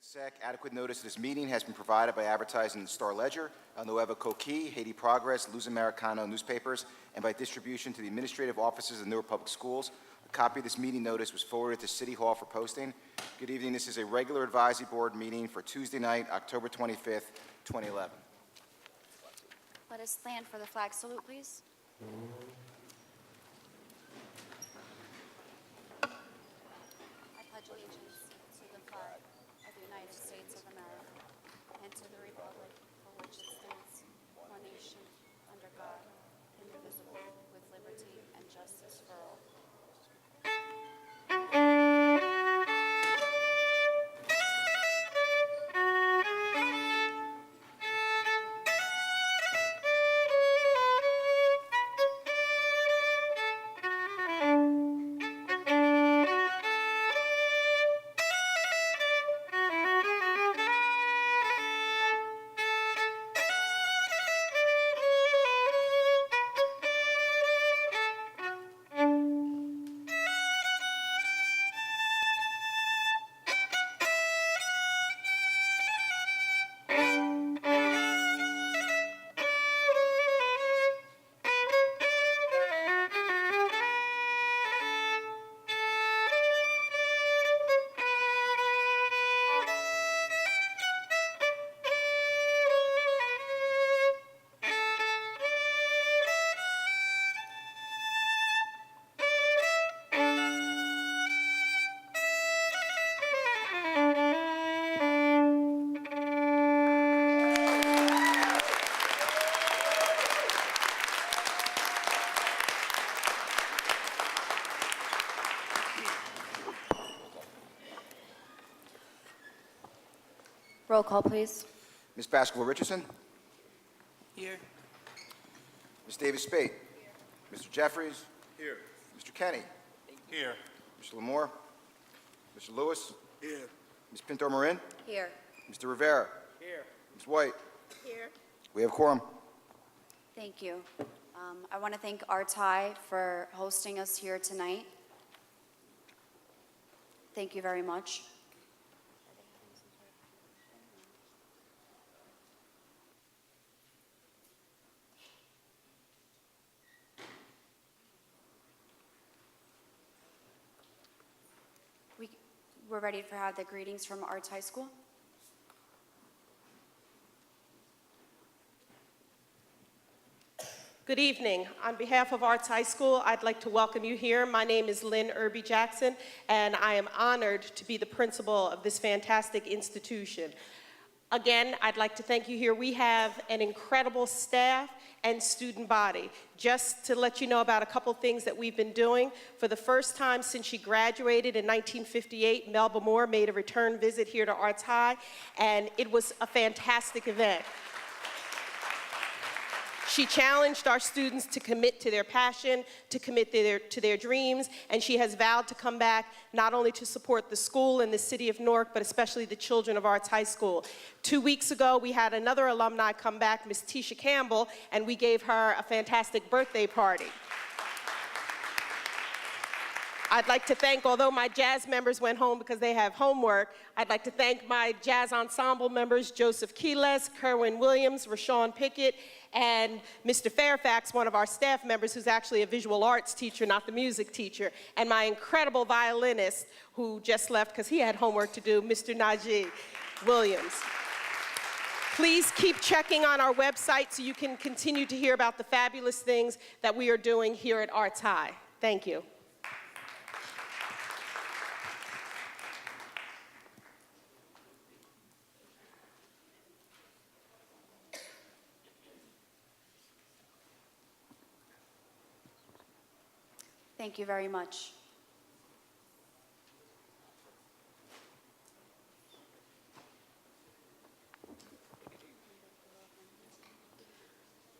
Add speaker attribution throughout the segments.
Speaker 1: SEC, adequate notice of this meeting has been provided by advertising in the Star Ledger, El Nuevo Coquille, Haiti Progress, Luz Americano newspapers, and by distribution to the administrative offices of Newark Public Schools. A copy of this meeting notice was forwarded to City Hall for posting. Good evening. This is a regular advisory board meeting for Tuesday night, October 25th, 2011.
Speaker 2: Let us stand for the flag salute, please. I pledge allegiance to the flag of the United States of America and to the republic for which it stands, one nation, under God, indivisible, with liberty and justice for all. Roll call, please.
Speaker 1: Ms. Baskerville-Richardson?
Speaker 3: Here.
Speaker 1: Ms. Davis-Spate? Mr. Jeffries?
Speaker 3: Here.
Speaker 1: Mr. Kenny?
Speaker 3: Here.
Speaker 1: Mr. Lamore? Mr. Lewis?
Speaker 3: Here.
Speaker 1: Ms. Pinto-Marin?
Speaker 2: Here.
Speaker 1: Mr. Rivera?
Speaker 3: Here.
Speaker 1: Ms. White?
Speaker 2: Here.
Speaker 1: We have quorum.
Speaker 2: Thank you. I want to thank RTI for hosting us here tonight. Thank you very much. We're ready to have the greetings from Arts High School.
Speaker 4: Good evening. On behalf of Arts High School, I'd like to welcome you here. My name is Lynn Irby Jackson, and I am honored to be the principal of this fantastic institution. Again, I'd like to thank you here. We have an incredible staff and student body. Just to let you know about a couple things that we've been doing. For the first time since she graduated in 1958, Melba Moore made a return visit here to Arts High, and it was a fantastic event. She challenged our students to commit to their passion, to commit to their dreams, and she has vowed to come back not only to support the school and the city of Newark, but especially the children of Arts High School. 2 weeks ago, we had another alumni come back, Miss Tisha Campbell, and we gave her a fantastic birthday party. I'd like to thank, although my jazz members went home because they have homework, I'd like to thank my jazz ensemble members, Joseph Keeles, Kerwin Williams, Rashawn Pickett, and Mr. Fairfax, one of our staff members who's actually a visual arts teacher, not the music teacher, and my incredible violinist who just left because he had homework to do, Mr. Najee Williams. Please keep checking on our website so you can continue to hear about the fabulous things that we are doing here at Arts High. Thank you.
Speaker 2: Thank you very much.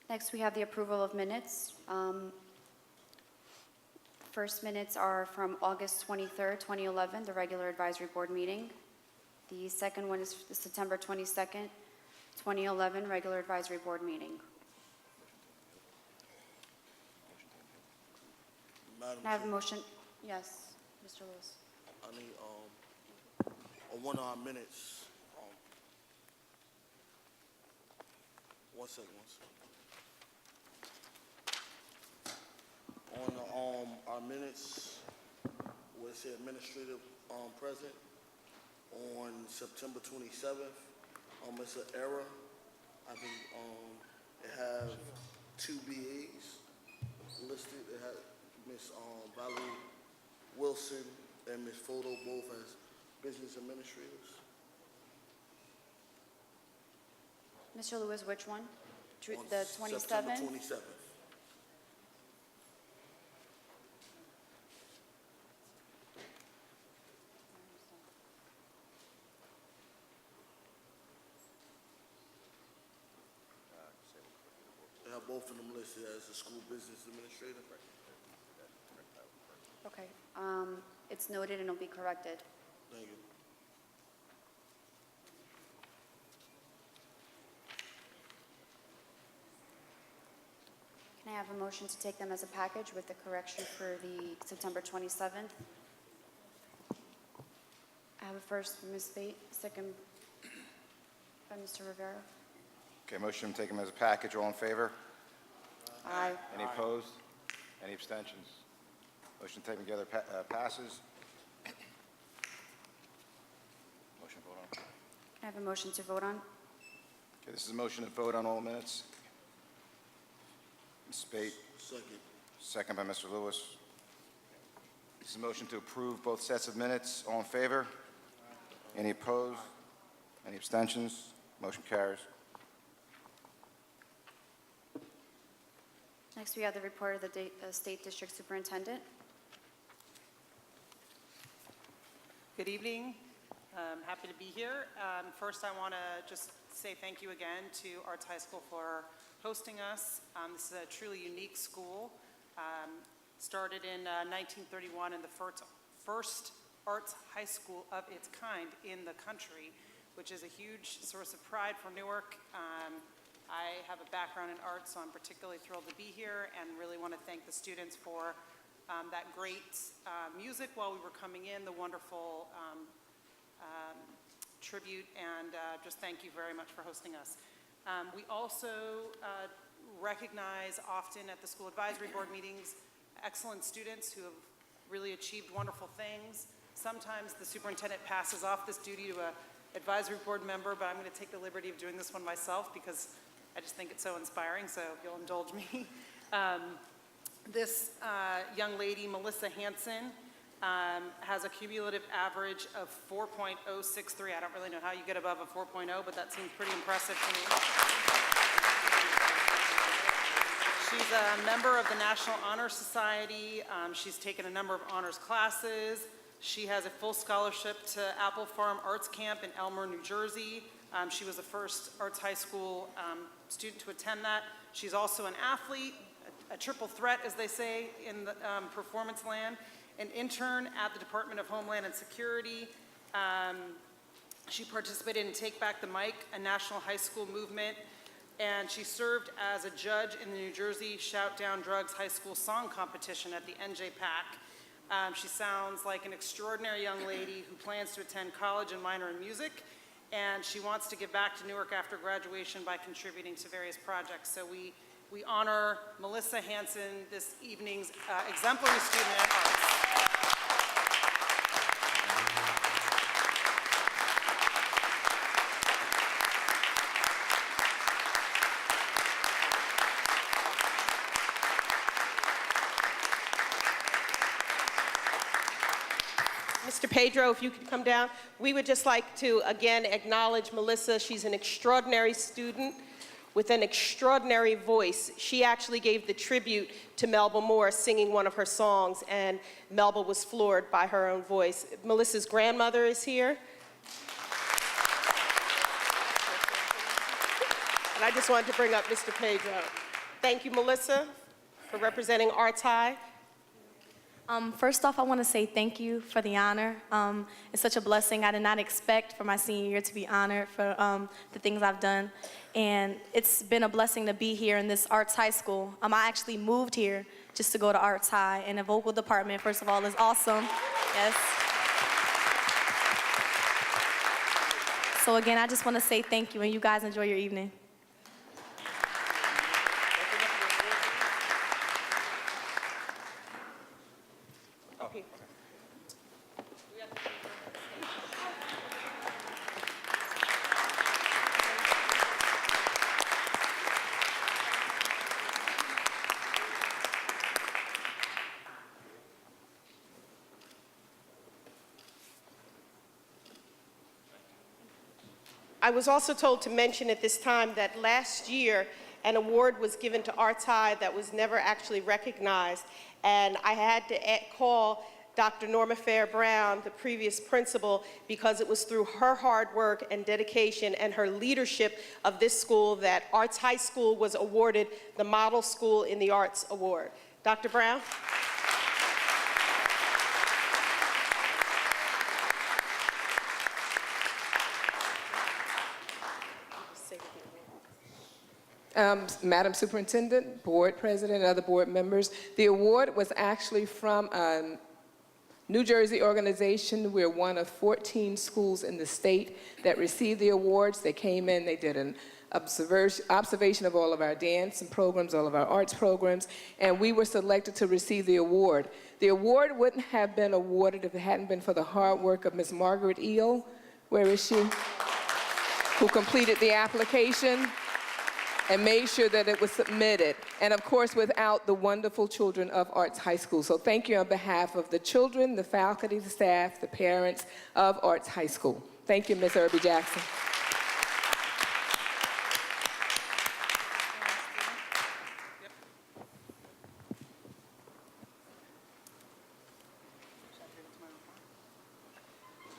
Speaker 2: Next, we have the approval of minutes. First minutes are from August 23rd, 2011, the regular advisory board meeting. The second one is the September 22nd, 2011, regular advisory board meeting.
Speaker 5: Madam
Speaker 2: Can I have a
Speaker 5: Chair,
Speaker 2: motion? Yes, Mr. Lewis.
Speaker 5: I need, on one of our minutes, One second. On our minutes, where it said administrative present, on September 27th, it's an error. I think it have two BAs listed. It had Miss Valerie Wilson and Miss Foto both as business administrators.
Speaker 2: Mr. Lewis, which one?
Speaker 5: On
Speaker 2: The
Speaker 5: September
Speaker 2: 27th?
Speaker 5: 27th. They have both of them listed as a school business administrator.
Speaker 2: Okay, it's noted and it'll be corrected.
Speaker 5: Thank you.
Speaker 2: Can I have a motion to take them as a package with the correction for the September 27th? I have a first from Ms. Spate, second by Mr. Rivera.
Speaker 1: Okay, motion to take them as a package. All in favor?
Speaker 2: Aye.
Speaker 1: Any opposed? Any abstentions? Motion taken together passes. Motion to vote on.
Speaker 2: Can I have a motion to vote on?
Speaker 1: Okay, this is a motion to vote on all minutes. Ms. Spate,
Speaker 5: Second.
Speaker 1: second by Mr. Lewis. This is a motion to approve both sets of minutes. All in favor? Any opposed? Any abstentions? Motion carries.
Speaker 2: Next, we have the report of the State District Superintendent.
Speaker 3: Good evening. Happy to be here. First, I want to just say thank you again to Arts High School for hosting us. This is a truly unique school. Started in 1931 and the first arts high school of its kind in the country, which is a huge source of pride for Newark. I have a background in art, so I'm particularly thrilled to be here and really want to thank the students for that great music while we were coming in, the wonderful tribute, and just thank you very much for hosting us. We also recognize often at the school advisory board meetings excellent students who have really achieved wonderful things. Sometimes the superintendent passes off this duty to an advisory board member, but I'm going to take the liberty of doing this one myself because I just think it's so inspiring, so if you'll indulge me. This young lady, Melissa Hansen, has a cumulative average of 4.063. I don't really know how you get above a 4.0, but that seems pretty impressive to me. She's a member of the National Honor Society. She's taken a number of honors classes. She has a full scholarship to Apple Farm Arts Camp in Elmer, New Jersey. She was the first Arts High School student to attend that. She's also an athlete, a triple threat, as they say in the performance land, an intern at the Department of Homeland and Security. She participated in Take Back the Mic, a national high school movement, and she served as a judge in the New Jersey Shout Down Drugs High School Song Competition at the NJPAC. She sounds like an extraordinary young lady who plans to attend college and minor in music, and she wants to give back to Newark after graduation by contributing to various projects. So we honor Melissa Hansen, this evening's exemplary student at Arts.
Speaker 4: Mr. Pedro, if you could come down. We would just like to, again, acknowledge Melissa. She's an extraordinary student with an extraordinary voice. She actually gave the tribute to Melba Moore singing one of her songs, and Melba was floored by her own voice. Melissa's grandmother is here. And I just wanted to bring up Mr. Pedro. Thank you, Melissa, for representing Arts High.
Speaker 6: First off, I want to say thank you for the honor. It's such a blessing. I did not expect for my senior year to be honored for the things I've done. And it's been a blessing to be here in this Arts High School. I actually moved here just to go to Arts High, and the vocal department, first of all, is awesome. Yes. So again, I just want to say thank you, and you guys enjoy your evening.
Speaker 4: I was also told to mention at this time that last year, an award was given to Arts High that was never actually recognized, and I had to call Dr. Norma Fair Brown, the previous principal, because it was through her hard work and dedication and her leadership of this school that Arts High School was awarded the Model School in the Arts Award. Dr. Brown?
Speaker 7: Madam Superintendent, Board President, and other board members, the award was actually from a New Jersey organization. We're one of 14 schools in the state that received the awards. They came in, they did an observation of all of our dance and programs, all of our arts programs, and we were selected to receive the award. The award wouldn't have been awarded if it hadn't been for the hard work of Ms. Margaret Eel, where is she? Who completed the application and made sure that it was submitted. And of course, without the wonderful children of Arts High School. So thank you on behalf of the children, the faculty, the staff, the parents of Arts High School. Thank you, Ms. Irby Jackson.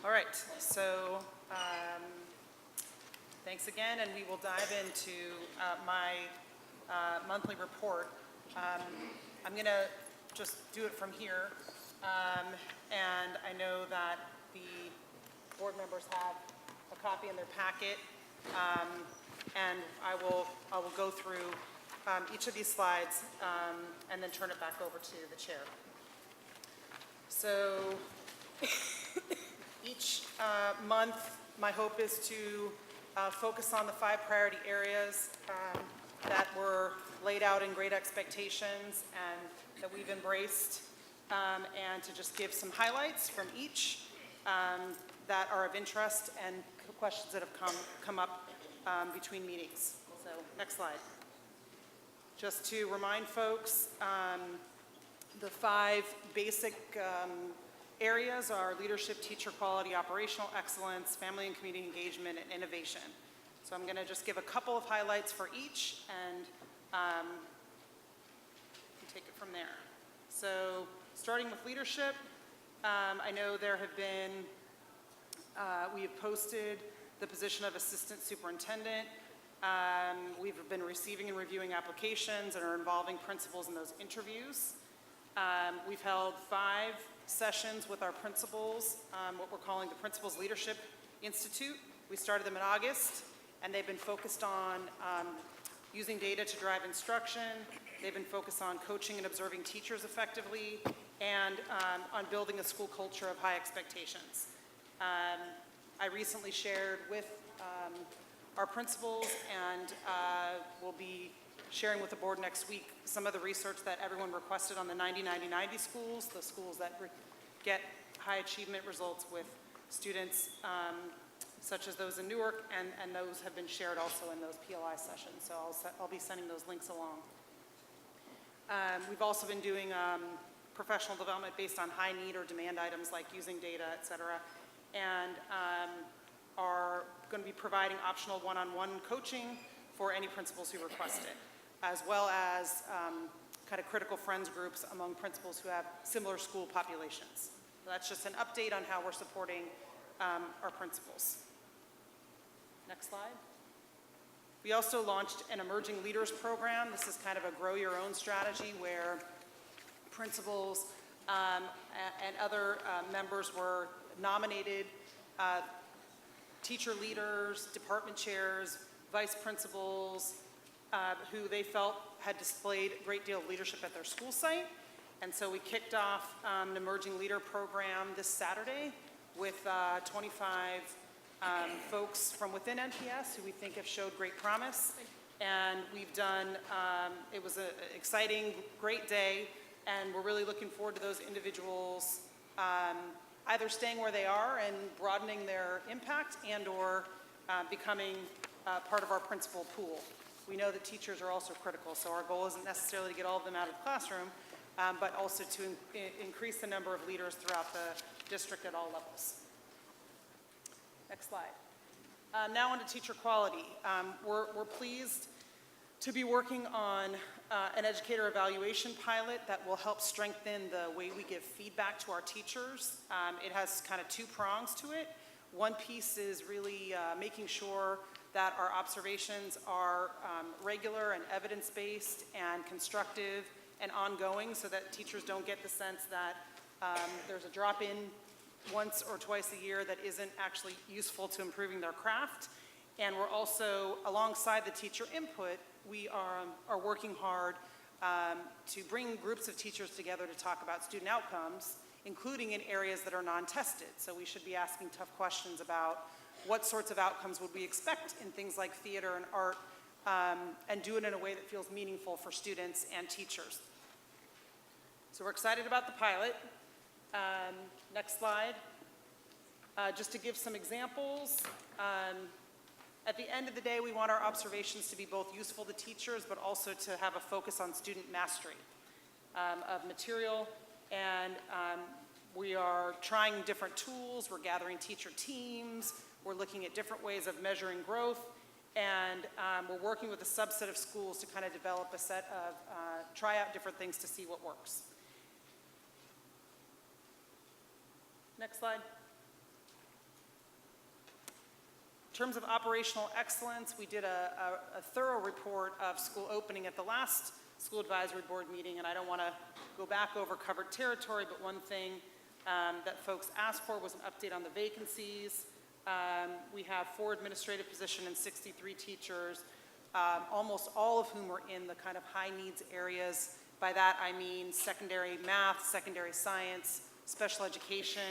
Speaker 3: All right, so thanks again, and we will dive into my monthly report. I'm going to just do it from here, and I know that the board members have a copy in their packet, and I will go through each of these slides and then turn it back over to the chair. So each month, my hope is to focus on the 5 priority areas that were laid out in Great Expectations and that we've embraced, and to just give some highlights from each that are of interest and questions that have come up between meetings. So next slide. Just to remind folks, the 5 basic areas are leadership, teacher quality, operational excellence, family and community engagement, and innovation. So I'm going to just give a couple of highlights for each and take it from there. So starting with leadership, I know there have been, we have posted the position of assistant superintendent. We've been receiving and reviewing applications and are involving principals in those interviews. We've held 5 sessions with our principals, what we're calling the Principals Leadership Institute. We started them in August, and they've been focused on using data to drive instruction. They've been focused on coaching and observing teachers effectively, and on building a school culture of high expectations. I recently shared with our principals, and will be sharing with the board next week some of the research that everyone requested on the 90-90-90 schools, the schools that get high achievement results with students such as those in Newark, and those have been shared also in those PLI sessions. So I'll be sending those links along. We've also been doing professional development based on high need or demand items like using data, et cetera, and are going to be providing optional one-on-one coaching for any principals who request it, as well as kind of critical friends groups among principals who have similar school populations. So that's just an update on how we're supporting our principals. Next slide. We also launched an Emerging Leaders program. This is kind of a grow your own strategy where principals and other members were nominated, teacher leaders, department chairs, vice principals, who they felt had displayed a great deal of leadership at their school site. And so we kicked off an Emerging Leader program this Saturday with 25 folks from within NPS who we think have showed great promise. And we've done, it was an exciting, great day, and we're really looking forward to those individuals either staying where they are and broadening their impact and or becoming part of our principal pool. We know that teachers are also critical, so our goal isn't necessarily to get all of them out of the classroom, but also to increase the number of leaders throughout the district at all levels. Next slide. Now on to teacher quality. We're pleased to be working on an educator evaluation pilot that will help strengthen the way we give feedback to our teachers. It has kind of two prongs to it. One piece is really making sure that our observations are regular and evidence-based and constructive and ongoing, so that teachers don't get the sense that there's a drop-in once or twice a year that isn't actually useful to improving their craft. And we're also, alongside the teacher input, we are working hard to bring groups of teachers together to talk about student outcomes, including in areas that are non-tested. So we should be asking tough questions about what sorts of outcomes would we expect in things like theater and art, and do it in a way that feels meaningful for students and teachers. So we're excited about the pilot. Next slide. Just to give some examples, at the end of the day, we want our observations to be both useful to teachers, but also to have a focus on student mastery of material. And we are trying different tools. We're gathering teacher teams. We're looking at different ways of measuring growth. And we're working with a subset of schools to kind of develop a set of, try out different things to see what works. Next slide. In terms of operational excellence, we did a thorough report of school opening at the last school advisory board meeting, and I don't want to go back over covered territory, but one thing that folks asked for was an update on the vacancies. We have 4 administrative positions and 63 teachers, almost all of whom are in the kind of high needs areas. By that I mean secondary math, secondary science, special education.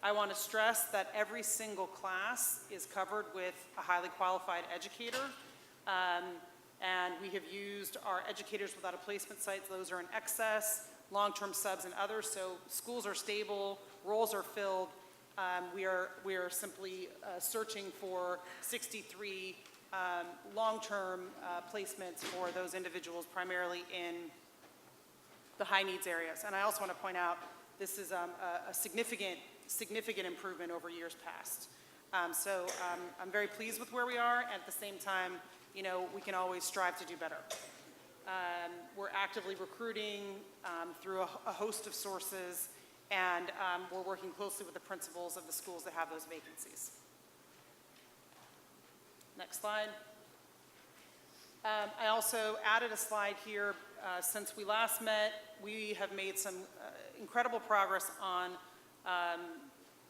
Speaker 3: I want to stress that every single class is covered with a highly qualified educator. And we have used our educators without a placement sites. Those are in excess, long-term subs and others. So schools are stable, roles are filled. We are simply searching for 63 long-term placements for those individuals, primarily in the high needs areas. And I also want to point out, this is a significant improvement over years past. So I'm very pleased with where we are, and at the same time, you know, we can always strive to do better. We're actively recruiting through a host of sources, and we're working closely with the principals of the schools that have those vacancies. Next slide. I also added a slide here. Since we last met, we have made some incredible progress on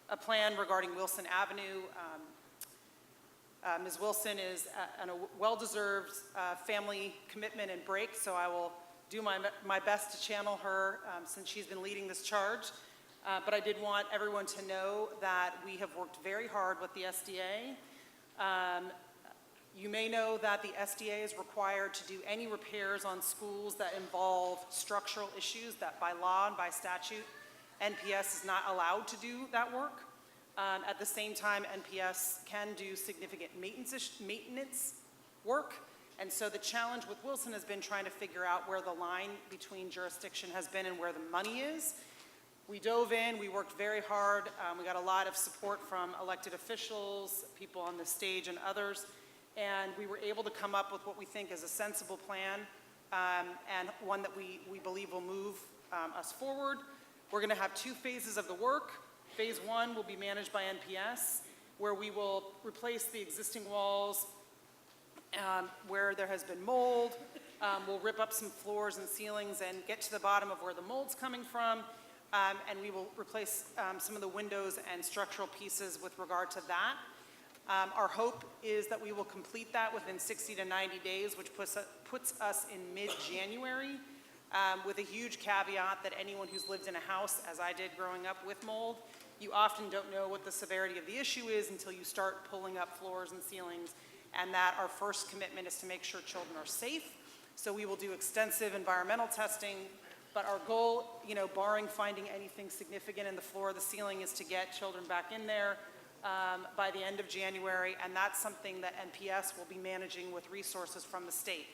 Speaker 3: a plan regarding Wilson Avenue. Ms. Wilson is on a well-deserved family commitment and break, so I will do my best to channel her since she's been leading this charge. But I did want everyone to know that we have worked very hard with the SDA. You may know that the SDA is required to do any repairs on schools that involve structural issues that by law and by statute, NPS is not allowed to do that work. At the same time, NPS can do significant maintenance work. And so the challenge with Wilson has been trying to figure out where the line between jurisdiction has been and where the money is. We dove in, we worked very hard. We got a lot of support from elected officials, people on the stage and others. And we were able to come up with what we think is a sensible plan, and one that we believe will move us forward. We're going to have 2 phases of the work. Phase 1 will be managed by NPS, where we will replace the existing walls where there has been mold. We'll rip up some floors and ceilings and get to the bottom of where the mold's coming from. And we will replace some of the windows and structural pieces with regard to that. Our hope is that we will complete that within 60 to 90 days, which puts us in mid-January, with a huge caveat that anyone who's lived in a house, as I did growing up with mold, you often don't know what the severity of the issue is until you start pulling up floors and ceilings, and that our first commitment is to make sure children are safe. So we will do extensive environmental testing, but our goal, you know, barring finding anything significant in the floor or the ceiling, is to get children back in there by the end of January, and that's something that NPS will be managing with resources from the state.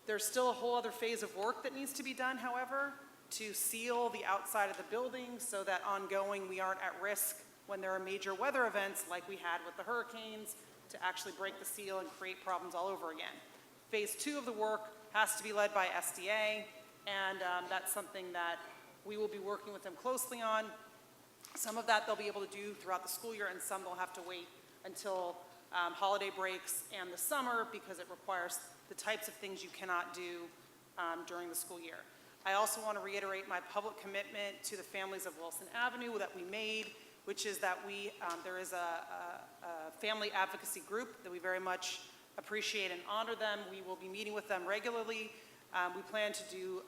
Speaker 3: There's still a whole other phase of work that needs to be done, however, to seal the outside of the building so that ongoing we aren't at risk when there are major weather events like we had with the hurricanes to actually break the seal and create problems all over again. Phase 2 of the work has to be led by SDA, and that's something that we will be working with them closely on. Some of that they'll be able to do throughout the school year, and some they'll have to wait until holiday breaks and the summer, because it requires the types of things you cannot do during the school year. I also want to reiterate my public commitment to the families of Wilson Avenue that we made, which is that there is a family advocacy group that we very much appreciate and honor them. We will be meeting with them regularly. We plan to do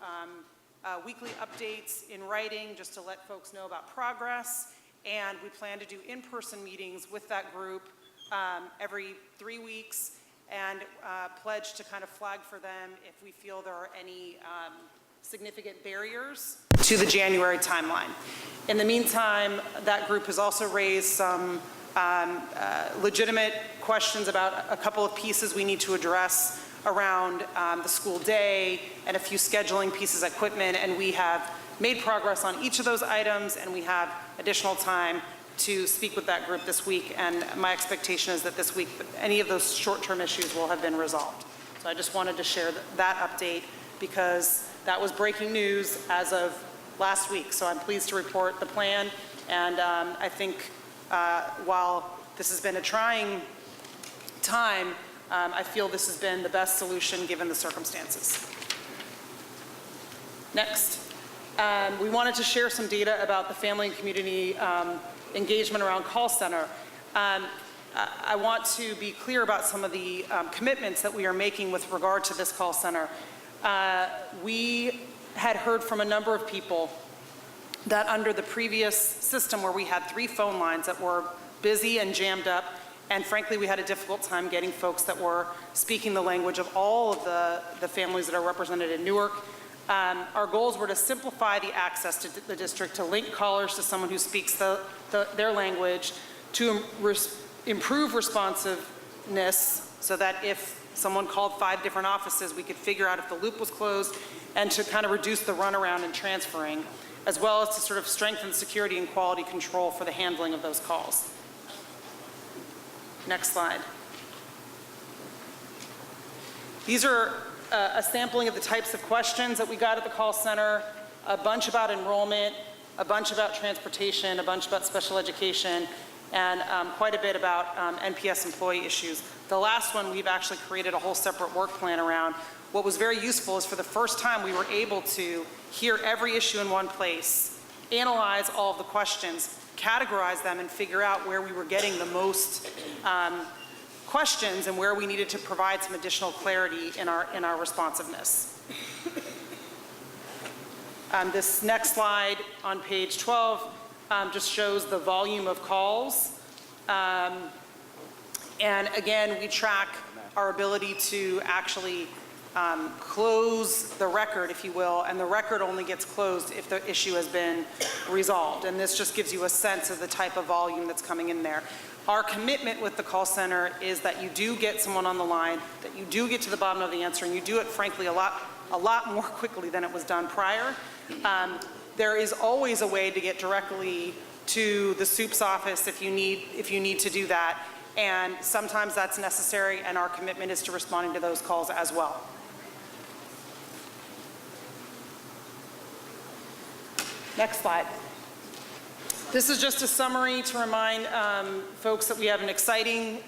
Speaker 3: weekly updates in writing just to let folks know about progress, and we plan to do in-person meetings with that group every 3 weeks, and pledge to kind of flag for them if we feel there are any significant barriers to the January timeline. In the meantime, that group has also raised some legitimate questions about a couple of pieces we need to address around the school day and a few scheduling pieces of equipment, and we have made progress on each of those items, and we have additional time to speak with that group this week, and my expectation is that this week any of those short-term issues will have been resolved. So I just wanted to share that update, because that was breaking news as of last week. So I'm pleased to report the plan, and I think while this has been a trying time, I feel this has been the best solution given the circumstances. Next, we wanted to share some data about the family and community engagement around call center. I want to be clear about some of the commitments that we are making with regard to this call center. We had heard from a number of people that under the previous system, where we had 3 phone lines that were busy and jammed up, and frankly we had a difficult time getting folks that were speaking the language of all of the families that are represented in Newark. Our goals were to simplify the access to the district, to link callers to someone who speaks their language, to improve responsiveness so that if someone called 5 different offices, we could figure out if the loop was closed, and to kind of reduce the runaround and transferring, as well as to sort of strengthen security and quality control for the handling of those calls. Next slide. These are a sampling of the types of questions that we got at the call center, a bunch about enrollment, a bunch about transportation, a bunch about special education, and quite a bit about NPS employee issues. The last one we've actually created a whole separate work plan around. What was very useful is for the first time we were able to hear every issue in one place, analyze all of the questions, categorize them, and figure out where we were getting the most questions and where we needed to provide some additional clarity in our responsiveness. This next slide on page 12 just shows the volume of calls. And again, we track our ability to actually close the record, if you will, and the record only gets closed if the issue has been resolved. And this just gives you a sense of the type of volume that's coming in there. Our commitment with the call center is that you do get someone on the line, that you do get to the bottom of the answer, and you do it, frankly, a lot more quickly than it was done prior. There is always a way to get directly to the SOUP's office if you need to do that, and sometimes that's necessary, and our commitment is to responding to those calls as well. Next slide. This is just a summary to remind folks that we have an exciting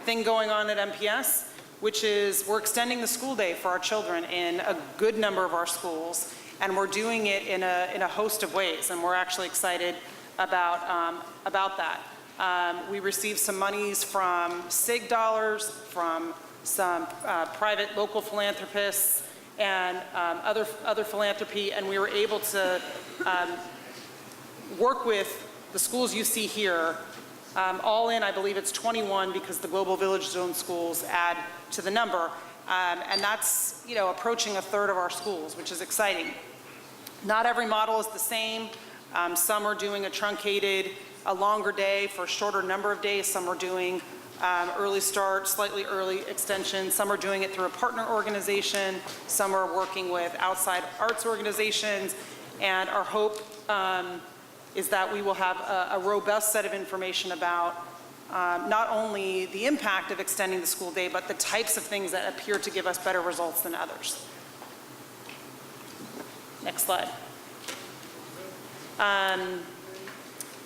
Speaker 3: thing going on at NPS, which is we're extending the school day for our children in a good number of our schools, and we're doing it in a host of ways, and we're actually excited about that. We received some monies from SIG dollars, from some private local philanthropists, and other philanthropy, and we were able to work with the schools you see here. All in, I believe it's 21, because the Global Village Zone schools add to the number, and that's approaching 1/3 of our schools, which is exciting. Not every model is the same. Some are doing a longer day for a shorter number of days. Some are doing early start, slightly early extension. Some are doing it through a partner organization. Some are working with outside arts organizations. And our hope is that we will have a robust set of information about not only the impact of extending the school day, but the types of things that appear to give us better results than others. Next slide.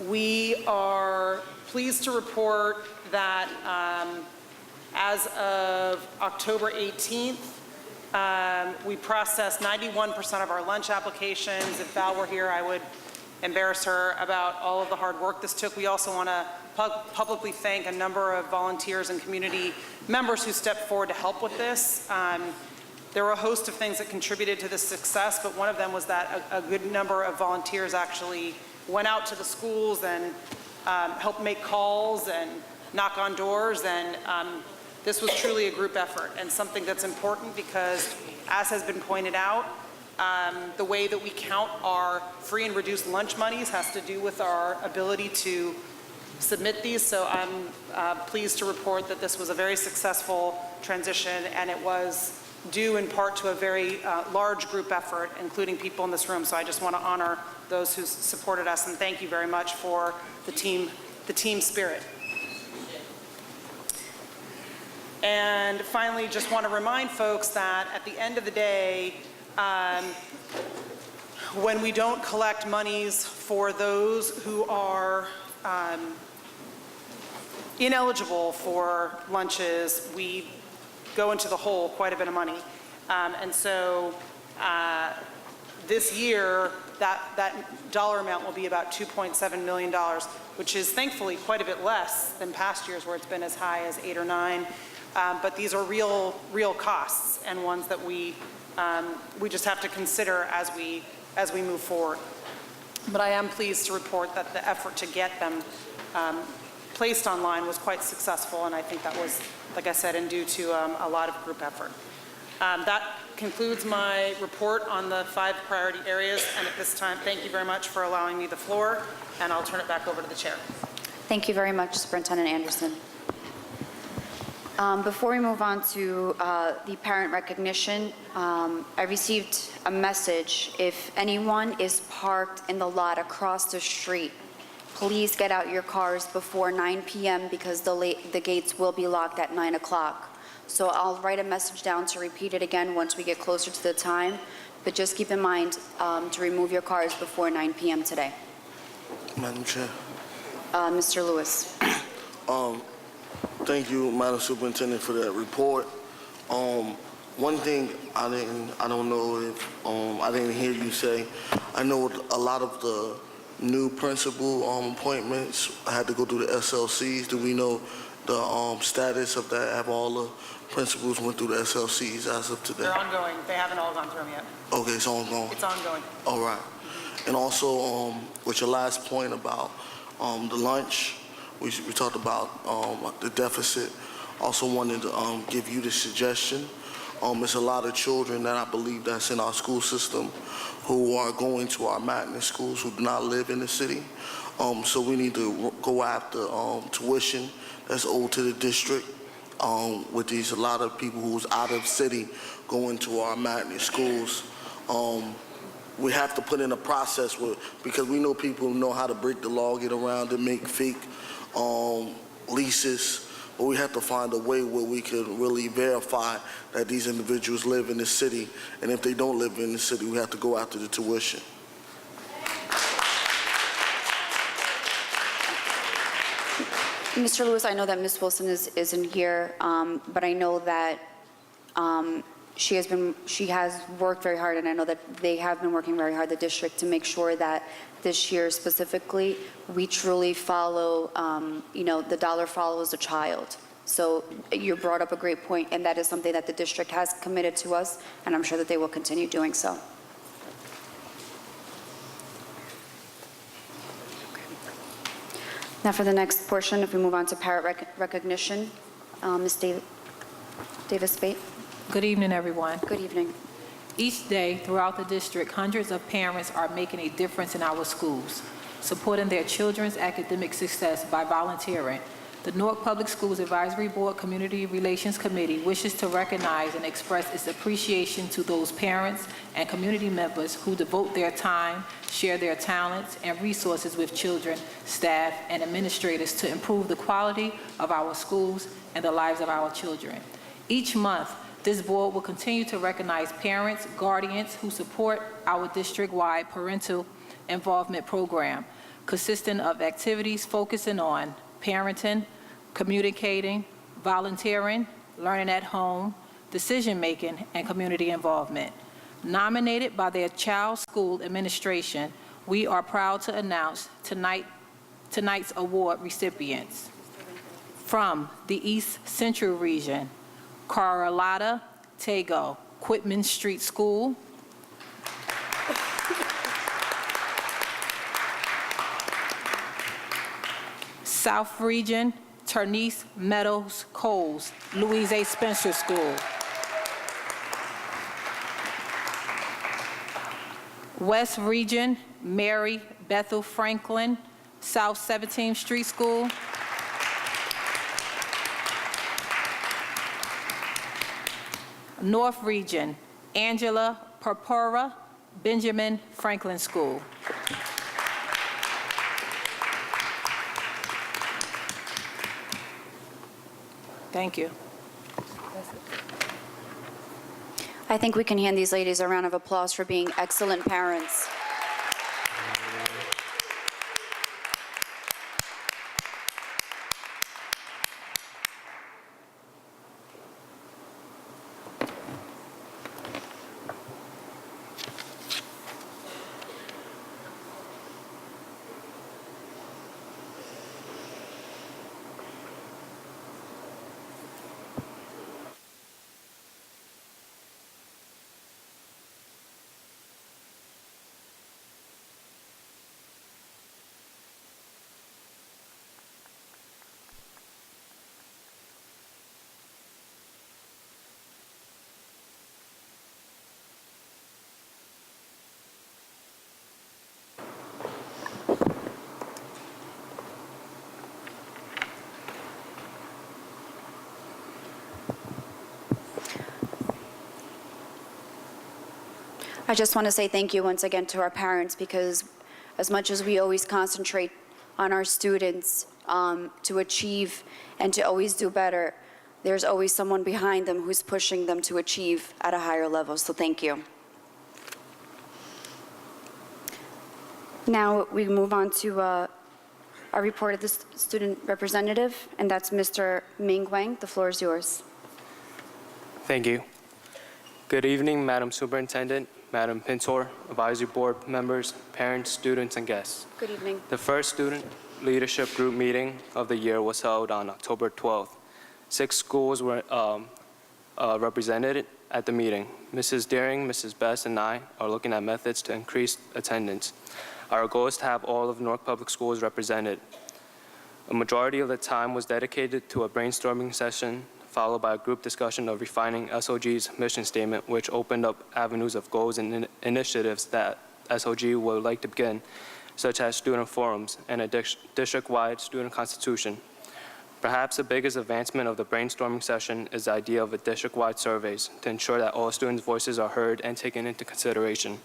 Speaker 3: We are pleased to report that as of October 18th, we processed 91% of our lunch applications. If Val were here, I would embarrass her about all of the hard work this took. We also want to publicly thank a number of volunteers and community members who stepped forward to help with this. There were a host of things that contributed to this success, but one of them was that a good number of volunteers actually went out to the schools and helped make calls and knock on doors, and this was truly a group effort and something that's important because, as has been pointed out, the way that we count our free and reduced lunch monies has to do with our ability to submit these. So I'm pleased to report that this was a very successful transition, and it was due in part to a very large group effort, including people in this room. So I just want to honor those who supported us, and thank you very much for the team spirit. And finally, just want to remind folks that at the end of the day, when we don't collect monies for those who are ineligible for lunches, we go into the hole quite a bit of money. And so this year, that dollar amount will be about $2.7 million, which is thankfully quite a bit less than past years where it's been as high as 8 or 9. But these are real costs and ones that we just have to consider as we move forward. But I am pleased to report that the effort to get them placed online was quite successful, and I think that was, like I said, due to a lot of group effort. That concludes my report on the 5 priority areas, and at this time, thank you very much for allowing me the floor, and I'll turn it back over to the chair.
Speaker 8: Thank you very much, Superintendent Anderson. Before we move on to the parent recognition, I received a message. If anyone is parked in the lot across the street, please get out your cars before 9 p.m. because the gates will be locked at 9 o'clock. So I'll write a message down to repeat it again once we get closer to the time, but just keep in mind to remove your cars before 9 p.m. today.
Speaker 5: Madam Chair.
Speaker 8: Mr. Lewis.
Speaker 5: Thank you, Madam Superintendent, for that report. One thing I don't know if I didn't hear you say. I know a lot of the new principal appointments had to go through the SLCs. Do we know the status of that? Have all the principals went through the SLCs as of today?
Speaker 3: They're ongoing. They haven't all gone through them yet.
Speaker 5: Okay, it's ongoing.
Speaker 3: It's ongoing.
Speaker 5: All right. And also, with your last point about the lunch, we talked about the deficit. Also wanted to give you the suggestion. There's a lot of children that I believe that's in our school system who are going to our magnet schools who do not live in the city. So we need to go after tuition that's owed to the district. With these, a lot of people who's out of city going to our magnet schools. We have to put in a process because we know people know how to break the law, get around and make fake leases, but we have to find a way where we can really verify that these individuals live in the city, and if they don't live in the city, we have to go after the tuition.
Speaker 8: Mr. Lewis, I know that Ms. Wilson isn't here, but I know that she has worked very hard, and I know that they have been working very hard, the district, to make sure that this year specifically, we truly follow, the dollar follows the child. So you brought up a great point, and that is something that the district has committed to us, and I'm sure that they will continue doing so. Now for the next portion, if we move on to parent recognition, Ms. Davis-Spate.
Speaker 9: Good evening, everyone.
Speaker 8: Good evening.
Speaker 9: Each day throughout the district, hundreds of parents are making a difference in our schools, supporting their children's academic success by volunteering, The Newark Public Schools Advisory Board Community Relations Committee wishes to recognize and express its appreciation to those parents and community members who devote their time, share their talents and resources with children, staff, and administrators to improve the quality of our schools and the lives of our children. Each month, this board will continue to recognize parents, guardians who support our district-wide parental involvement program, consisting of activities focusing on parenting, communicating, volunteering, learning at home, decision-making, and community involvement. Nominated by their child's school administration, we are proud to announce tonight's award recipients. From the East Central Region, Carlotta Tago, Quitman Street School. South Region, Ternice Meadows Coles, Louise A. Spencer School. West Region, Mary Bethel Franklin, South 17th Street School. North Region, Angela Purpura, Benjamin Franklin School. Thank you.
Speaker 8: I think we can hand these ladies a round of applause for being excellent parents. I just want to say thank you once again to our parents, because as much as we always concentrate on our students to achieve and to always do better, there's always someone behind them who's pushing them to achieve at a higher level. So thank you. Now we move on to our report of the student representative, and that's Mr. Ming Wang. The floor is yours.
Speaker 10: Thank you. Good evening, Madam Superintendent, Madam Pintor, Advisory Board members, parents, students, and guests.
Speaker 8: Good evening.
Speaker 10: The first student leadership group meeting of the year was held on October 12th. 6 schools were represented at the meeting. Mrs. Deering, Mrs. Best, and I are looking at methods to increase attendance. Our goal is to have all of Newark Public Schools represented. A majority of the time was dedicated to a brainstorming session, followed by a group discussion of refining SOG's mission statement, which opened up avenues of goals and initiatives that SOG would like to begin, such as student forums and a district-wide student constitution. Perhaps the biggest advancement of the brainstorming session is the idea of a district-wide surveys to ensure that all students' voices are heard and taken into consideration.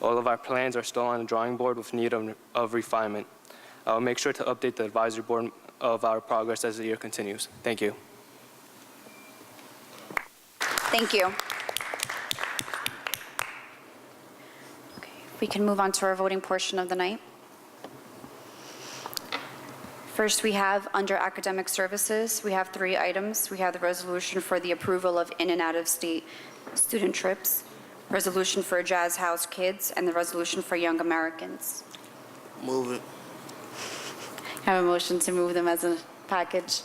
Speaker 10: All of our plans are still on the drawing board with need of refinement. I will make sure to update the advisory board of our progress as the year continues. Thank you.
Speaker 8: Thank you. Okay, we can move on to our voting portion of the night. First, we have under academic services, we have 3 items. We have the resolution for the approval of in and out of state student trips, resolution for Jazz House Kids, and the resolution for Young Americans.
Speaker 5: Move it.
Speaker 8: I have a motion to move them as a package.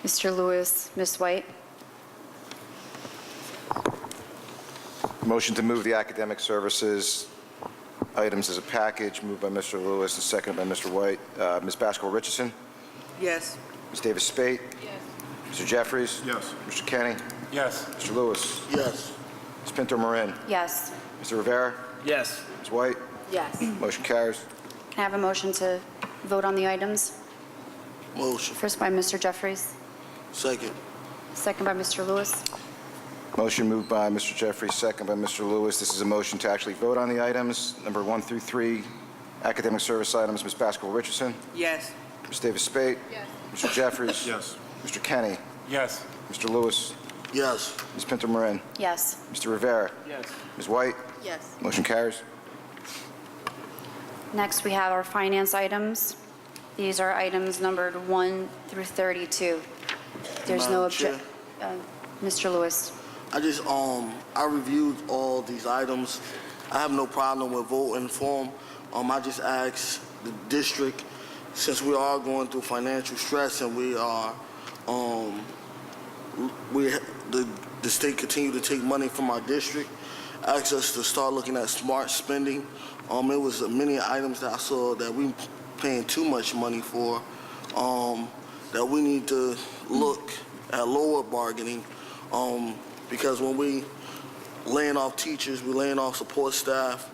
Speaker 8: Mr. Lewis, Ms. White.
Speaker 1: Motion to move the academic services items as a package, moved by Mr. Lewis and seconded by Mr. White. Ms. Basco-Richardson?
Speaker 3: Yes.
Speaker 1: Ms. Davis-Spate?
Speaker 9: Yes.
Speaker 1: Mr. Jeffries?
Speaker 5: Yes.
Speaker 1: Mr. Kenny?
Speaker 5: Yes.
Speaker 1: Mr. Lewis?
Speaker 5: Yes.
Speaker 1: Ms. Pinto-Marin?
Speaker 8: Yes.
Speaker 1: Mr. Rivera?
Speaker 5: Yes.
Speaker 1: Ms. White?
Speaker 8: Yes.
Speaker 1: Motion carries.
Speaker 8: Can I have a motion to vote on the items?
Speaker 5: Motion.
Speaker 8: First by Mr. Jeffries,
Speaker 5: Second.
Speaker 8: second by Mr. Lewis.
Speaker 1: Motion moved by Mr. Jeffries, second by Mr. Lewis. This is a motion to actually vote on the items. Number 1 through 3, academic service items. Ms. Baskerville-Richardson?
Speaker 3: Yes.
Speaker 1: Ms. Davis-Spate? Yes. Mr. Jeffries?
Speaker 5: Yes.
Speaker 1: Mr. Kenny?
Speaker 5: Yes.
Speaker 1: Mr. Lewis?
Speaker 5: Yes.
Speaker 1: Ms. Pinto-Marin?
Speaker 8: Yes.
Speaker 1: Mr. Rivera?
Speaker 9: Yes.
Speaker 1: Ms. White?
Speaker 2: Yes.
Speaker 1: Motion carries.
Speaker 8: Next, we have our finance items. These are items numbered 1 through 32. There's no
Speaker 5: Madam Chair?
Speaker 8: objection. Mr. Lewis.
Speaker 5: I just, I reviewed all these items. I have no problem with voting for them. I just asked the district, since we are going through financial stress and we are, the state continue to take money from our district, asked us to start looking at smart spending. It was many items that I saw that we paying too much money for, that we need to look at lower bargaining, because when we laying off teachers, we laying off support staff,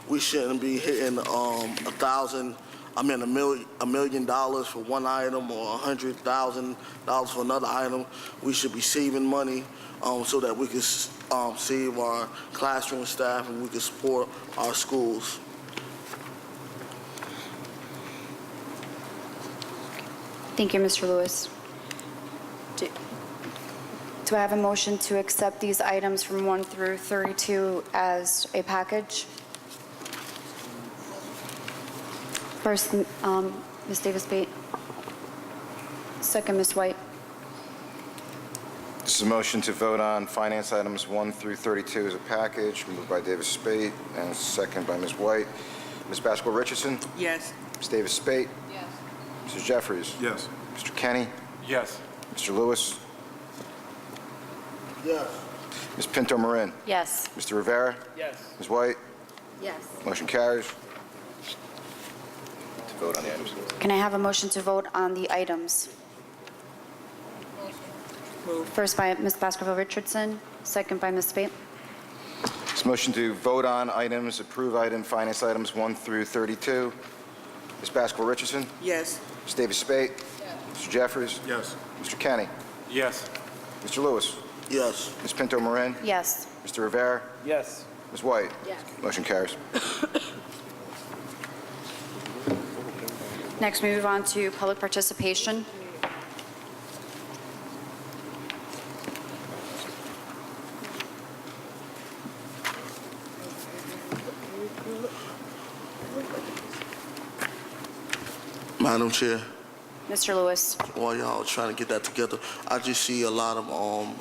Speaker 5: we shouldn't be hitting $1 million for one item or $100,000 for another item. We should be saving money so that we can save our classroom staff and we can support our schools.
Speaker 8: Thank you, Mr. Lewis. Do I have a motion to accept these items from 1 through 32 as a package? First, Ms. Davis-Spate. Second, Ms. White.
Speaker 1: This is a motion to vote on finance items 1 through 32 as a package, moved by Davis-Spate and second by Ms. White. Ms. Baskerville-Richardson?
Speaker 3: Yes.
Speaker 1: Ms. Davis-Spate?
Speaker 2: Yes.
Speaker 1: Mr. Jeffries?
Speaker 5: Yes.
Speaker 1: Mr. Kenny?
Speaker 5: Yes.
Speaker 1: Mr. Lewis?
Speaker 5: Yes.
Speaker 1: Ms. Pinto-Marin?
Speaker 8: Yes.
Speaker 1: Mr. Rivera?
Speaker 9: Yes.
Speaker 1: Ms. White?
Speaker 2: Yes.
Speaker 1: Motion carries. To vote on the items.
Speaker 8: Can I have a motion to vote on the items? First by Ms. Baskerville-Richardson, second by Ms. Spate.
Speaker 1: This motion to vote on items, approve item, finance items 1 through 32. Ms. Baskerville-Richardson?
Speaker 3: Yes.
Speaker 1: Ms. Davis-Spate? Mr. Jeffries?
Speaker 5: Yes.
Speaker 1: Mr. Kenny?
Speaker 5: Yes.
Speaker 1: Mr. Lewis?
Speaker 5: Yes.
Speaker 1: Ms. Pinto-Marin?
Speaker 8: Yes.
Speaker 1: Mr. Rivera?
Speaker 9: Yes.
Speaker 1: Ms. White?
Speaker 2: Yes.
Speaker 1: Motion carries.
Speaker 8: Next, we move on to public participation.
Speaker 5: Madam Chair,
Speaker 8: Mr. Lewis.
Speaker 5: while y'all trying to get that together, I just see a lot of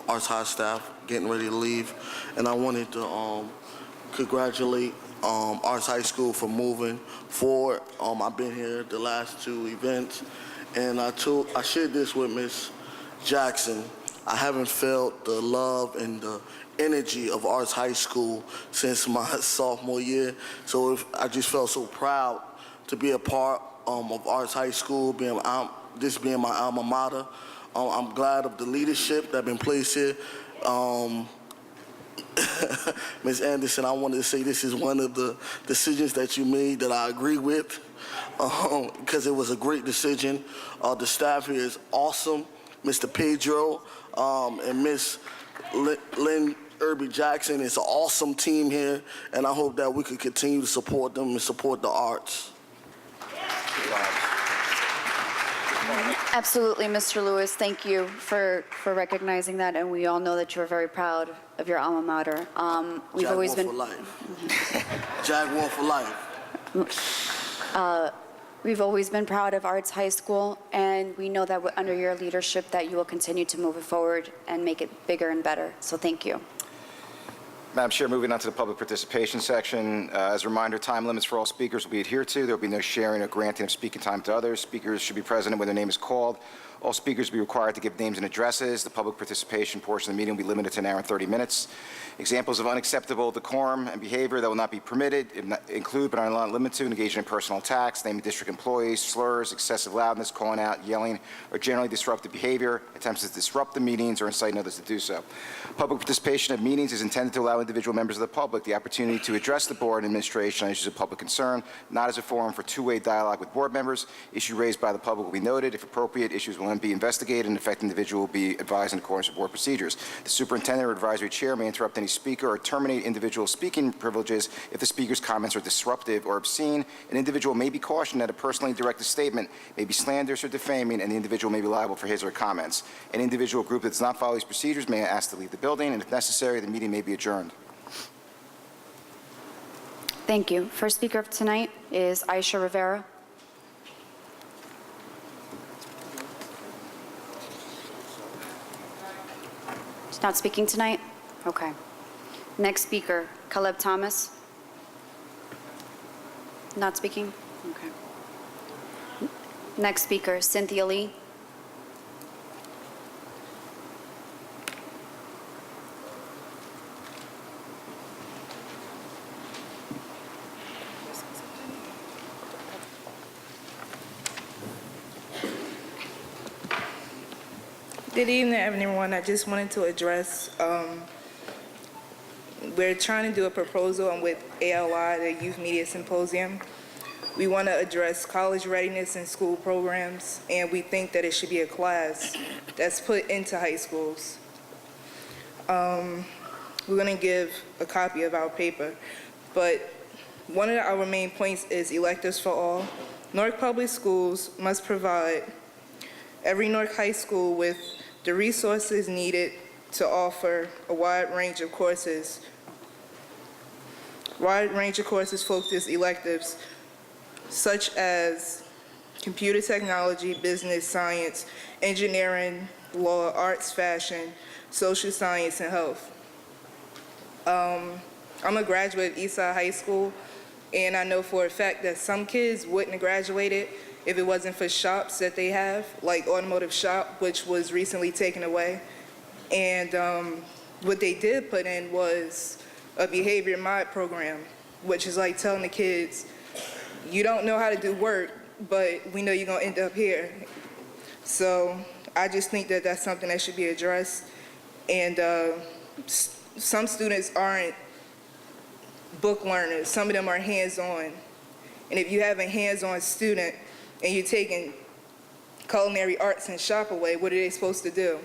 Speaker 5: Arts High staff getting ready to leave, and I wanted to congratulate Arts High School for moving forward. I've been here the last 2 events, and I shared this with Ms. Jackson. I haven't felt the love and the energy of Arts High School since my sophomore year, so I just felt so proud to be a part of Arts High School, this being my alma mater. I'm glad of the leadership that been placed here. Ms. Anderson, I wanted to say this is one of the decisions that you made that I agree with, because it was a great decision. The staff here is awesome. Mr. Pedro and Ms. Lynn Irby Jackson, it's an awesome team here, and I hope that we can continue to support them and support the arts.
Speaker 8: Absolutely, Mr. Lewis. Thank you for recognizing that, and we all know that you're very proud of your alma mater. We've always been
Speaker 5: for life. Jaguar for life.
Speaker 8: We've always been proud of Arts High School, and we know that under your leadership that you will continue to move it forward and make it bigger and better. So thank you.
Speaker 1: Madam Chair, moving on to the public participation section. As a reminder, time limits for all speakers will be adhered to. There will be no sharing or granting of speaking time to others. Speakers should be present when their name is called. All speakers will be required to give names and addresses. The public participation portion of the meeting will be limited to an hour and 30 minutes. Examples of unacceptable decorum and behavior that will not be permitted include, but are not limited to, engaging in personal attacks, naming district employees, slurs, excessive loudness, calling out, yelling, or generally disruptive behavior, attempts to disrupt the meetings, or inciting others to do so. Public participation at meetings is intended to allow individual members of the public the opportunity to address the board and administration on issues of public concern, not as a forum for two-way dialogue with board members. Issue raised by the public will be noted. If appropriate, issues will then be investigated and affected individual will be advised in accordance with board procedures. The superintendent or advisory chair may interrupt any speaker or terminate individual speaking privileges if the speaker's comments are disruptive or obscene. An individual may be cautioned that a personally directed statement may be slanderous or defaming, and the individual may be liable for his or her comments. An individual group that does not follow these procedures may ask to leave the building, and if necessary, the meeting may be adjourned.
Speaker 8: Thank you. First speaker of tonight is Aisha Rivera. She's not speaking tonight? Okay. Next speaker, Caleb Thomas. Not speaking? Okay. Next speaker, Cynthia Lee.
Speaker 11: Good evening, everyone. I just wanted to address, we're trying to do a proposal with ALI, the Youth Media Symposium. We want to address college readiness in school programs, and we think that it should be a class that's put into high schools. We're going to give a copy of our paper, but one of our main points is electives for all. Newark Public Schools must provide every Newark high school with the resources needed to offer a wide range of courses focused electives such as computer technology, business, science, engineering, law, arts, fashion, social science, and health. I'm a graduate of Eastside High School, and I know for a fact that some kids wouldn't have graduated if it wasn't for shops that they have, like Automotive Shop, which was recently taken away. And what they did put in was a behavior mod program, which is like telling the kids, you don't know how to do work, but we know you're gonna end up here. So I just think that that's something that should be addressed. And some students aren't book learners, some of them are hands-on. And if you have a hands-on student, and you're taking culinary arts and shop away, what are they supposed to do?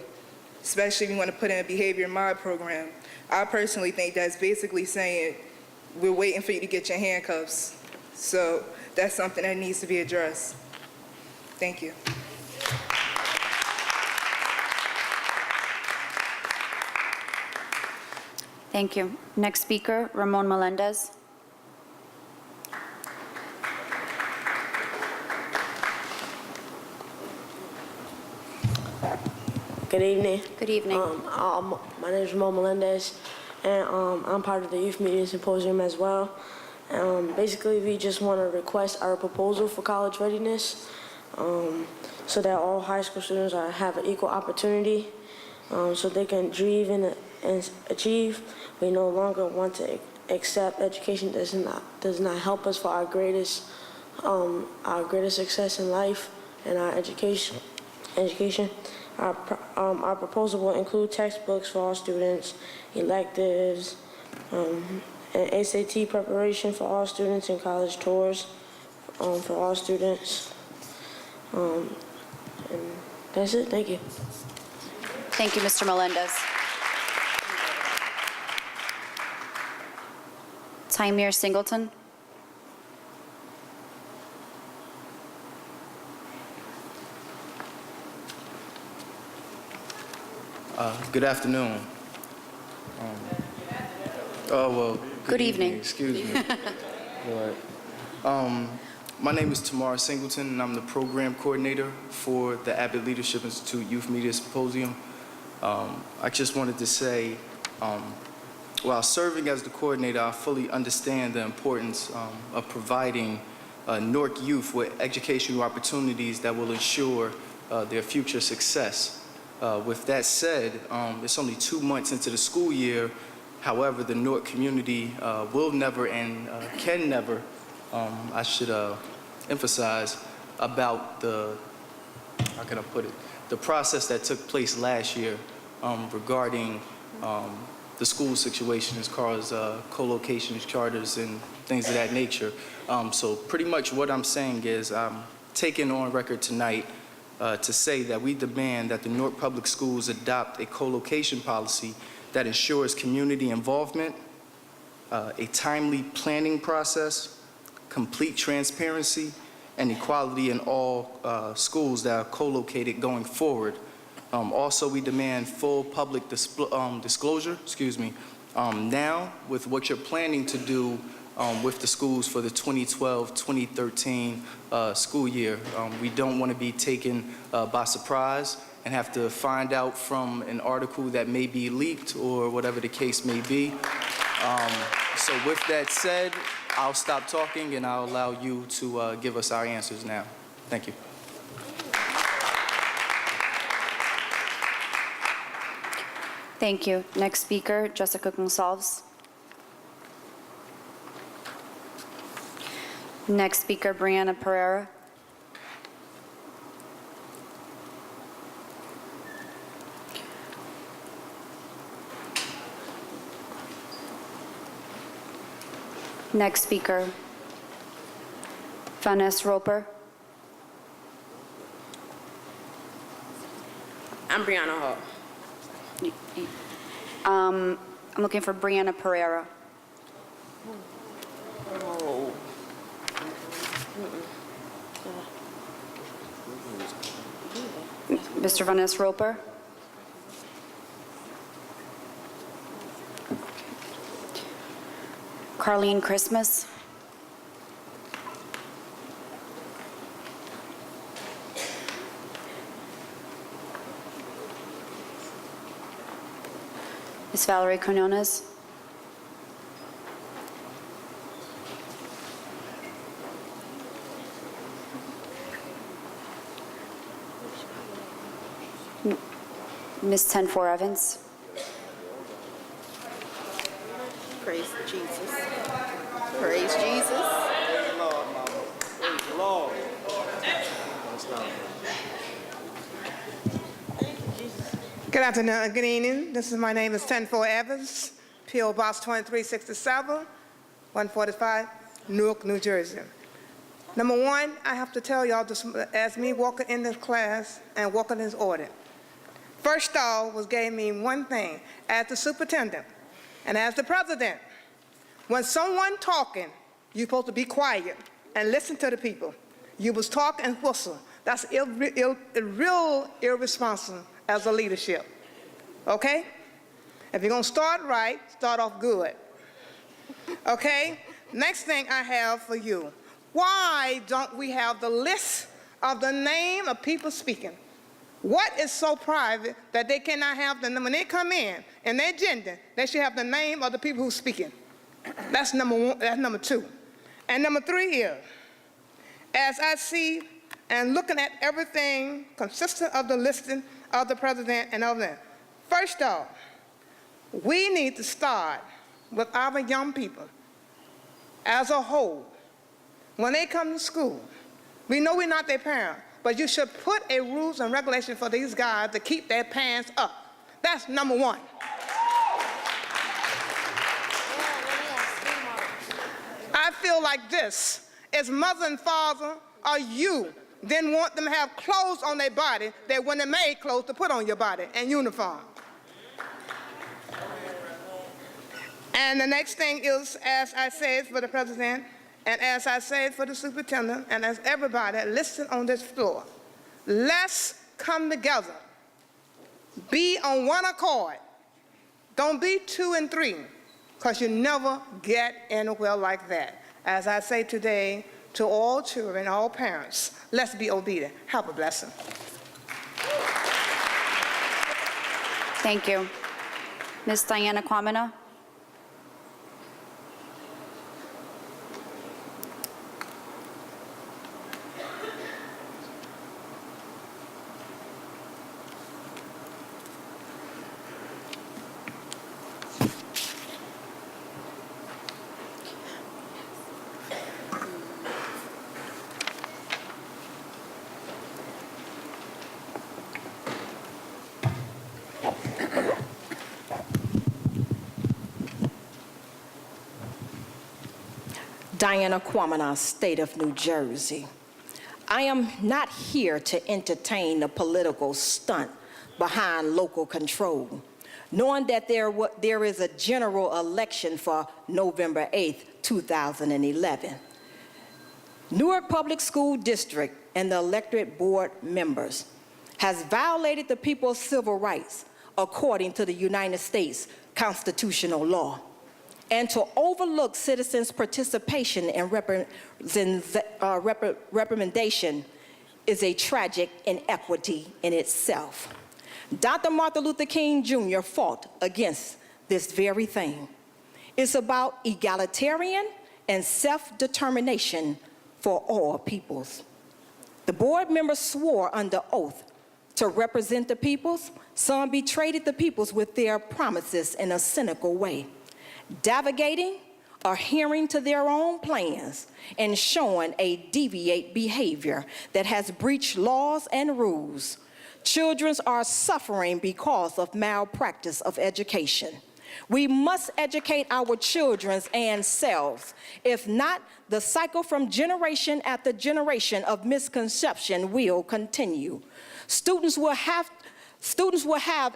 Speaker 11: Especially if you want to put in a behavior mod program. I personally think that's basically saying, we're waiting for you to get your handcuffs. So that's something that needs to be addressed. Thank you.
Speaker 8: Thank you. Next speaker, Ramon Melendez.
Speaker 12: Good evening.
Speaker 8: Good evening.
Speaker 12: My name is Mo Melendez, and I'm part of the Youth Media Symposium as well. Basically, we just want to request our proposal for college readiness so that all high school students have an equal opportunity so they can dream and achieve. We no longer want to accept education that does not help us for our greatest success in life and our education. Our proposal will include textbooks for all students, electives, and SAT preparation for all students, and college tours for all students. And that's it. Thank you.
Speaker 8: Thank you, Mr. Melendez. Tymir Singleton.
Speaker 13: Good afternoon. Good
Speaker 8: evening.
Speaker 13: Excuse me. My name is Tamar Singleton, and I'm the program coordinator for the Abbott Leadership Institute Youth Media Symposium. I just wanted to say, while serving as the coordinator, I fully understand the importance of providing Newark youth with educational opportunities that will ensure their future success. With that said, it's only 2 months into the school year. However, the Newark community will never and can never, I should emphasize, about the, how can I put it, the process that took place last year regarding the school situation as far as co-locations, charters, and things of that nature. So pretty much what I'm saying is I'm taking on record tonight to say that we demand that the Newark Public Schools adopt a co-location policy that ensures community involvement, a timely planning process, complete transparency, and equality in all schools that are co-located going forward. Also, we demand full public disclosure, now with what you're planning to do with the schools for the 2012-2013 school year. We don't want to be taken by surprise and have to find out from an article that may be leaked or whatever the case may be. So with that said, I'll stop talking and I'll allow you to give us our answers now. Thank you.
Speaker 8: Thank you. Next speaker, Jessica Gonsalves. Next speaker, Brianna Pereira. Next speaker, Vanessa Roper.
Speaker 4: I'm Brianna Hall.
Speaker 8: I'm looking for Brianna Pereira. Mr. Vanessa Roper. Carlene Christmas. Ms. Valerie Quinones. Ms. Tenfor Evans.
Speaker 4: Praise Jesus. Praise Jesus.
Speaker 5: Praise the Lord, Mama. Praise the Lord.
Speaker 14: Good afternoon, good evening. My name is Tenfor Evans, P.O. Box 2367, 145, Newark, New Jersey. Number one, I have to tell y'all, this, as me walking in this class and walking this audit, first off was gave me one thing, as the superintendent and as the president, when someone talking, you're supposed to be quiet and listen to the people. You was talk and whistle. That's real irresponsible as a leadership, okay? If you're gonna start right, start off good, okay? Next thing I have for you, why don't we have the list of the name of people speaking? What is so private that they cannot have the, when they come in their agenda, they should have the name of the people who's speaking? That's number one, that's number two. And number three is, as I see and looking at everything consistent of the listing of the president and of them, first off, we need to start with our young people as a whole. When they come to school, we know we're not their parents, but you should put a rules and regulation for these guys to keep their pants up. That's number one. I feel like this, as mother and father or you didn't want them to have clothes on their body that when they made clothes to put on your body and uniform. And the next thing is, as I said for the president, and as I said for the superintendent, and as everybody listening on this floor, let's come together. Be on one accord. Don't be 2 and 3, because you never get anywhere like that. As I say today to all children, all parents, let's be obedient. Have a blessing.
Speaker 8: Thank you. Ms. Diana Quamina.
Speaker 15: Diana Quamina, State of New Jersey. I am not here to entertain a political stunt behind local control, knowing that there is a general election for November 8th, 2011. Newark Public School District and the elected board members has violated the people's civil rights according to the United States constitutional law, and to overlook citizens' participation and representation is a tragic inequity in itself. Dr. Martin Luther King Jr. fought against this very thing. It's about egalitarian and self-determination for all peoples. The board members swore under oath to represent the peoples. Some betrayed the peoples with their promises in a cynical way, divagating or adhering to their own plans and showing a deviant behavior that has breached laws and rules. Children are suffering because of malpractice of education. We must educate our children and selves. If not, the cycle from generation after generation of misconception will continue. Students will have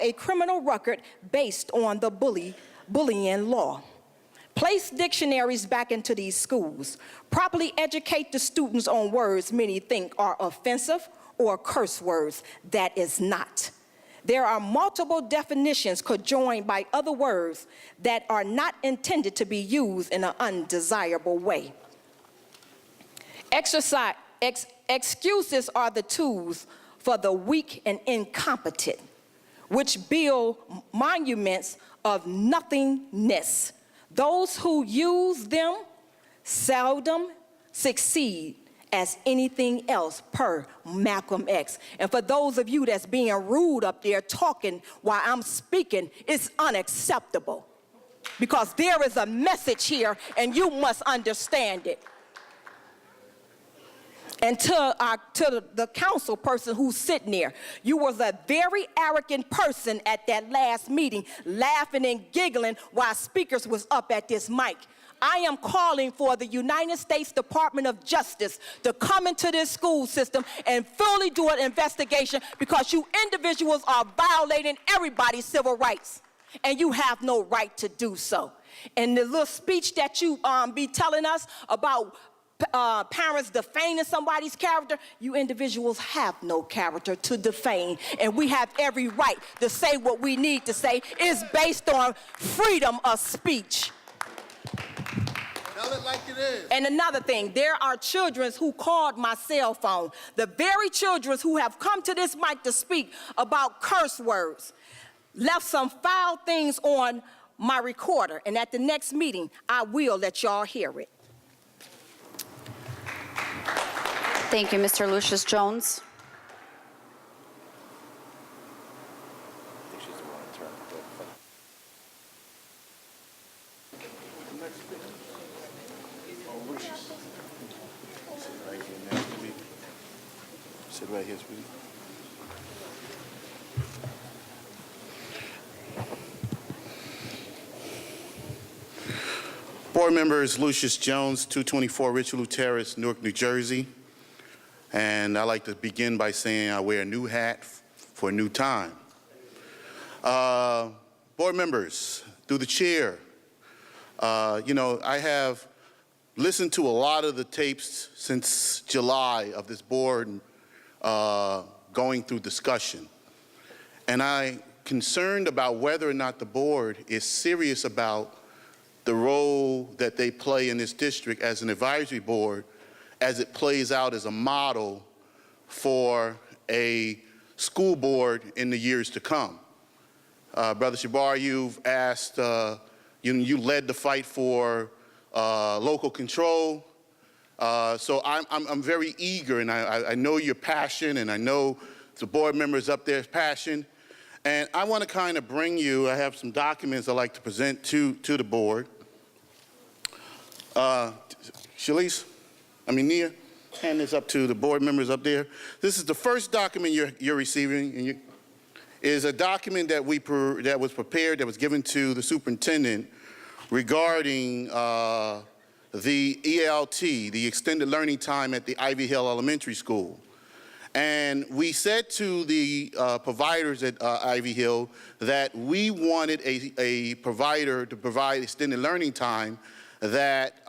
Speaker 15: a criminal record based on the bullying law. Place dictionaries back into these schools. Properly educate the students on words many think are offensive or curse words. That is not. There are multiple definitions conjoined by other words that are not intended to be used in an undesirable way. Excuses are the tools for the weak and incompetent, which build monuments of nothingness. Those who use them seldom succeed as anything else, per Malcolm X. And for those of you that's being rude up there talking while I'm speaking, it's unacceptable, because there is a message here and you must understand it. And to the council person who's sitting there, you was a very arrogant person at that last meeting, laughing and giggling while speakers was up at this mic. I am calling for the United States Department of Justice to come into this school system and fully do an investigation, because you individuals are violating everybody's civil rights, and you have no right to do so. And the little speech that you be telling us about parents defaming somebody's character, you individuals have no character to defame, and we have every right to say what we need to say. It's based on freedom of speech.
Speaker 5: Tell it like it is.
Speaker 15: And another thing, there are children who called my cell phone, the very children who have come to this mic to speak about curse words, left some foul things on my recorder, and at the next meeting, I will let y'all hear it.
Speaker 8: Thank you, Mr. Lucius Jones.
Speaker 5: Sit right here, sweetie. Board members, Lucius Jones, 224 Richelieu Terrace, Newark, New Jersey. And I'd like to begin by saying I wear a new hat for a new time. Board members, through the chair, I have listened to a lot of the tapes since July of this board going through discussion. And I'm concerned about whether or not the board is serious about the role that they play in this district as an advisory board, as it plays out as a model for a school board in the years to come. Brother Shabar, you've asked, you led the fight for local control. So I'm very eager, and I know your passion, and I know the board members up there's passion. And I want to kind of bring you, I have some documents I'd like to present to the board. Nia, hand this up to the board members up there. This is the first document you're receiving, and is a document that was prepared, that was given to the superintendent regarding the
Speaker 16: the ELT, the extended learning time at the Ivy Hill Elementary School. And we said to the providers at Ivy Hill that we wanted a provider to provide extended learning time that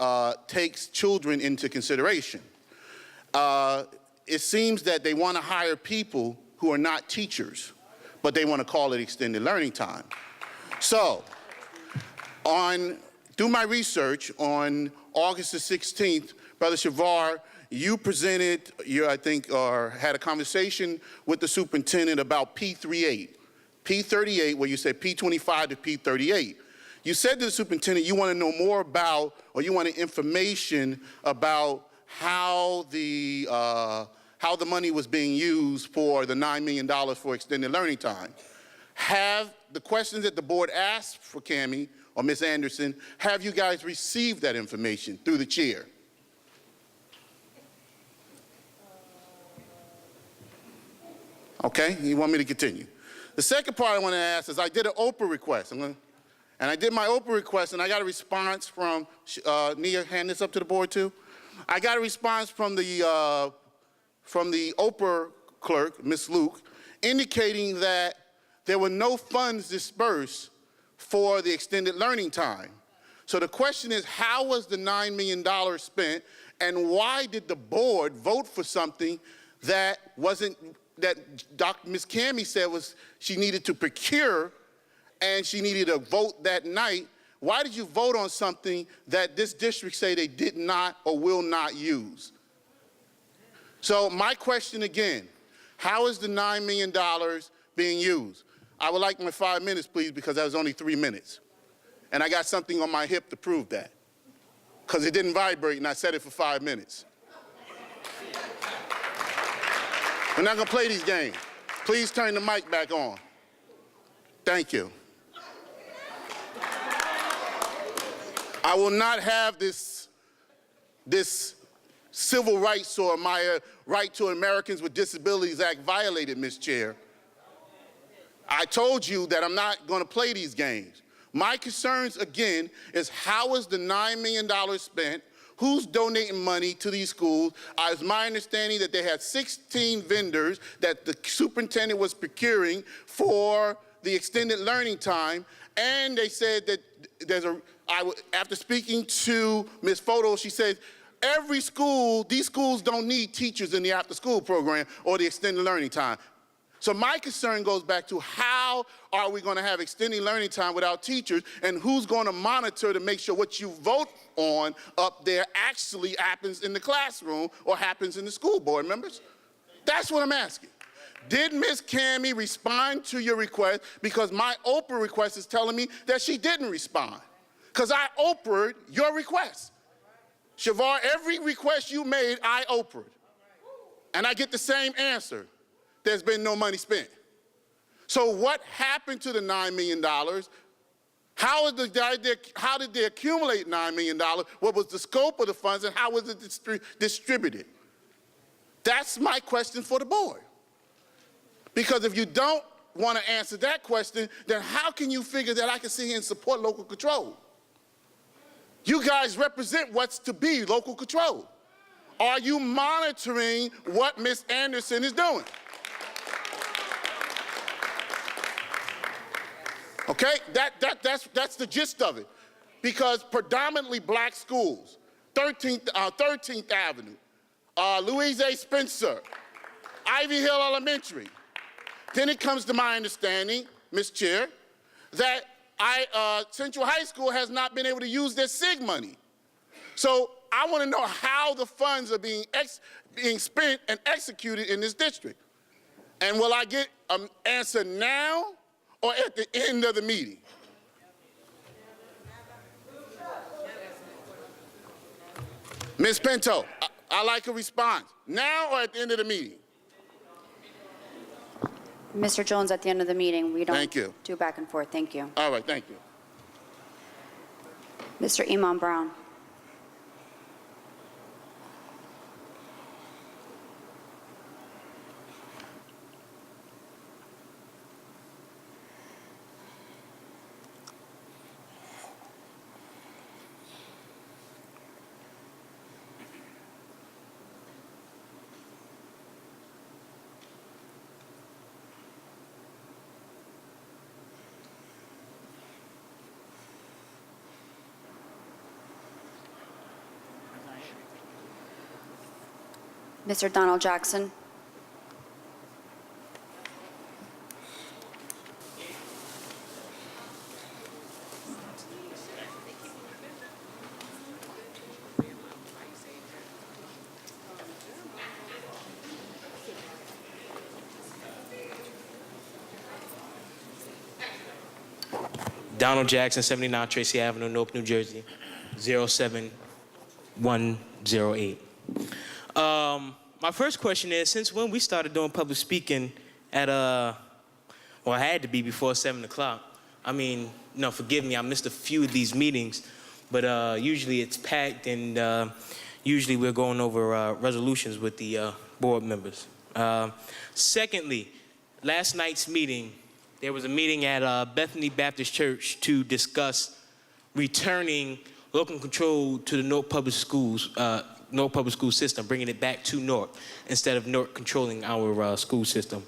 Speaker 16: takes children into consideration. It seems that they want to hire people who are not teachers, but they want to call it extended learning time. So, through my research on August the 16th, Brother Shavar, you presented, I think, or had a conversation with the superintendent about P38. P38, where you said P25 to P38. You said to the superintendent you want to know more about, or you wanted information about how the money was being used for the $9 million for extended learning time. Have the questions that the board asked for Cammie or Ms. Anderson, have you guys received that information through the chair? Okay, you want me to continue? The second part I want to ask is I did an Oprah request. And I did my Oprah request, and I got a response from, Nia, hand this up to the board too. I got a response from the Oprah clerk, Ms. Luke, indicating that there were no funds dispersed for the extended learning time. So the question is, how was the $9 million spent, and why did the board vote for something that wasn't, that Ms. Cammie said was she needed to procure and she needed a vote that night? Why did you vote on something that this district say they did not or will not use? So my question again, how is the $9 million being used? I would like my 5 minutes, please, because that was only 3 minutes. And I got something on my hip to prove that, because it didn't vibrate and I said it for 5 minutes. We're not going to play these games. Please turn the mic back on. Thank you. I will not have this Civil Rights or my Right to Americans with Disabilities Act violated, Ms. Chair. I told you that I'm not going to play these games. My concerns, again, is how is the $9 million spent? Who's donating money to these schools? It's my understanding that they had 16 vendors that the superintendent was procuring for the extended learning time, and they said that after speaking to Ms. Foto, she said, every school, these schools don't need teachers in the after-school program or the extended learning time. So my concern goes back to how are we going to have extended learning time without teachers, and who's going to monitor to make sure what you vote on up there actually happens in the classroom or happens in the school board members? That's what I'm asking. Did Ms. Cammie respond to your request? Because my Oprah request is telling me that she didn't respond, because I Oprah'd your request. Shavar, every request you made, I Oprah'd. And I get the same answer. There's been no money spent. So what happened to the $9 million? How did they accumulate $9 million? What was the scope of the funds, and how was it distributed? That's my question for the board. Because if you don't want to answer that question, then how can you figure that I can sit here and support local control? You guys represent what's to be local control. Are you monitoring what Ms. Anderson is doing? Okay, that's the gist of it. Because predominantly black schools, 13th Avenue, Louise A. Spencer, Ivy Hill Elementary. Then it comes to my understanding, Ms. Chair, that Central High School has not been able to use their SIG money. So I want to know how the funds are being spent and executed in this district. And will I get an answer now or at the end of the meeting? Ms. Pinto, I'd like a response. Now or at the end of the meeting?
Speaker 8: Mr. Jones, at the end of the meeting, we don't
Speaker 16: Thank you.
Speaker 8: do back and forth. Thank you.
Speaker 16: All right, thank you.
Speaker 8: Mr. Iman Brown. Mr. Donald Jackson.
Speaker 17: Donald Jackson, 79 Tracy Avenue, Newark, New Jersey, 07108. My first question is, since when we started doing public speaking at, well, I had to be before 7 o'clock. I mean, no, forgive me, I missed a few of these meetings, but usually it's packed, and usually we're going over resolutions with the board members. Secondly, last night's meeting, there was a meeting at Bethany Baptist Church to discuss returning local control to the Newark Public Schools, Newark Public School system, bringing it back to Newark instead of Newark controlling our school system.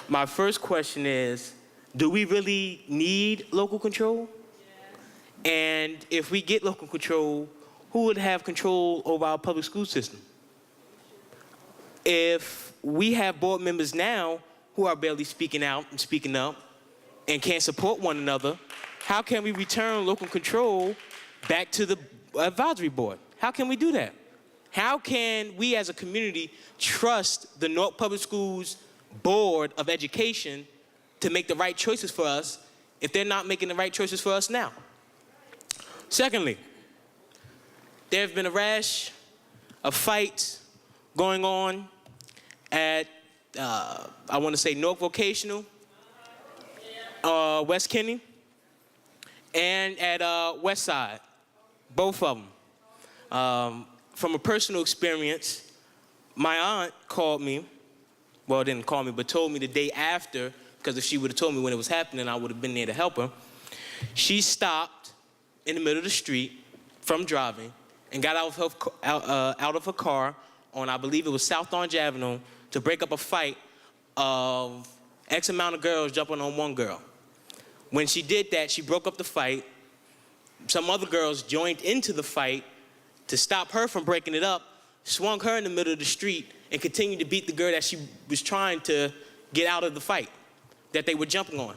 Speaker 17: My first question is, do we really need local control? Yeah. And if we get local control, who would have control over our public school system? If we have board members now who are barely speaking out and speaking up and can't support one another, how can we return local control back to the advisory board? How can we do that? How can we as a community trust the Newark Public Schools Board of Education to make the right choices for us if they're not making the right choices for us now? Secondly, there have been a rash of fights going on at, I want to say Newark Vocational, West Kenny, and at West Side, both of them. From a personal experience, my aunt called me, well, didn't call me, but told me the day after, because if she would have told me when it was happening, I would have been there to help her. She stopped in the middle of the street from driving and got out of her car on, I believe it was South Orange Avenue, to break up a fight of X amount of girls jumping on one girl. When she did that, she broke up the fight. Some other girls joined into the fight to stop her from breaking it up, swung her in the middle of the street, and continued to beat the girl that she was trying to get out of the fight that they were jumping on.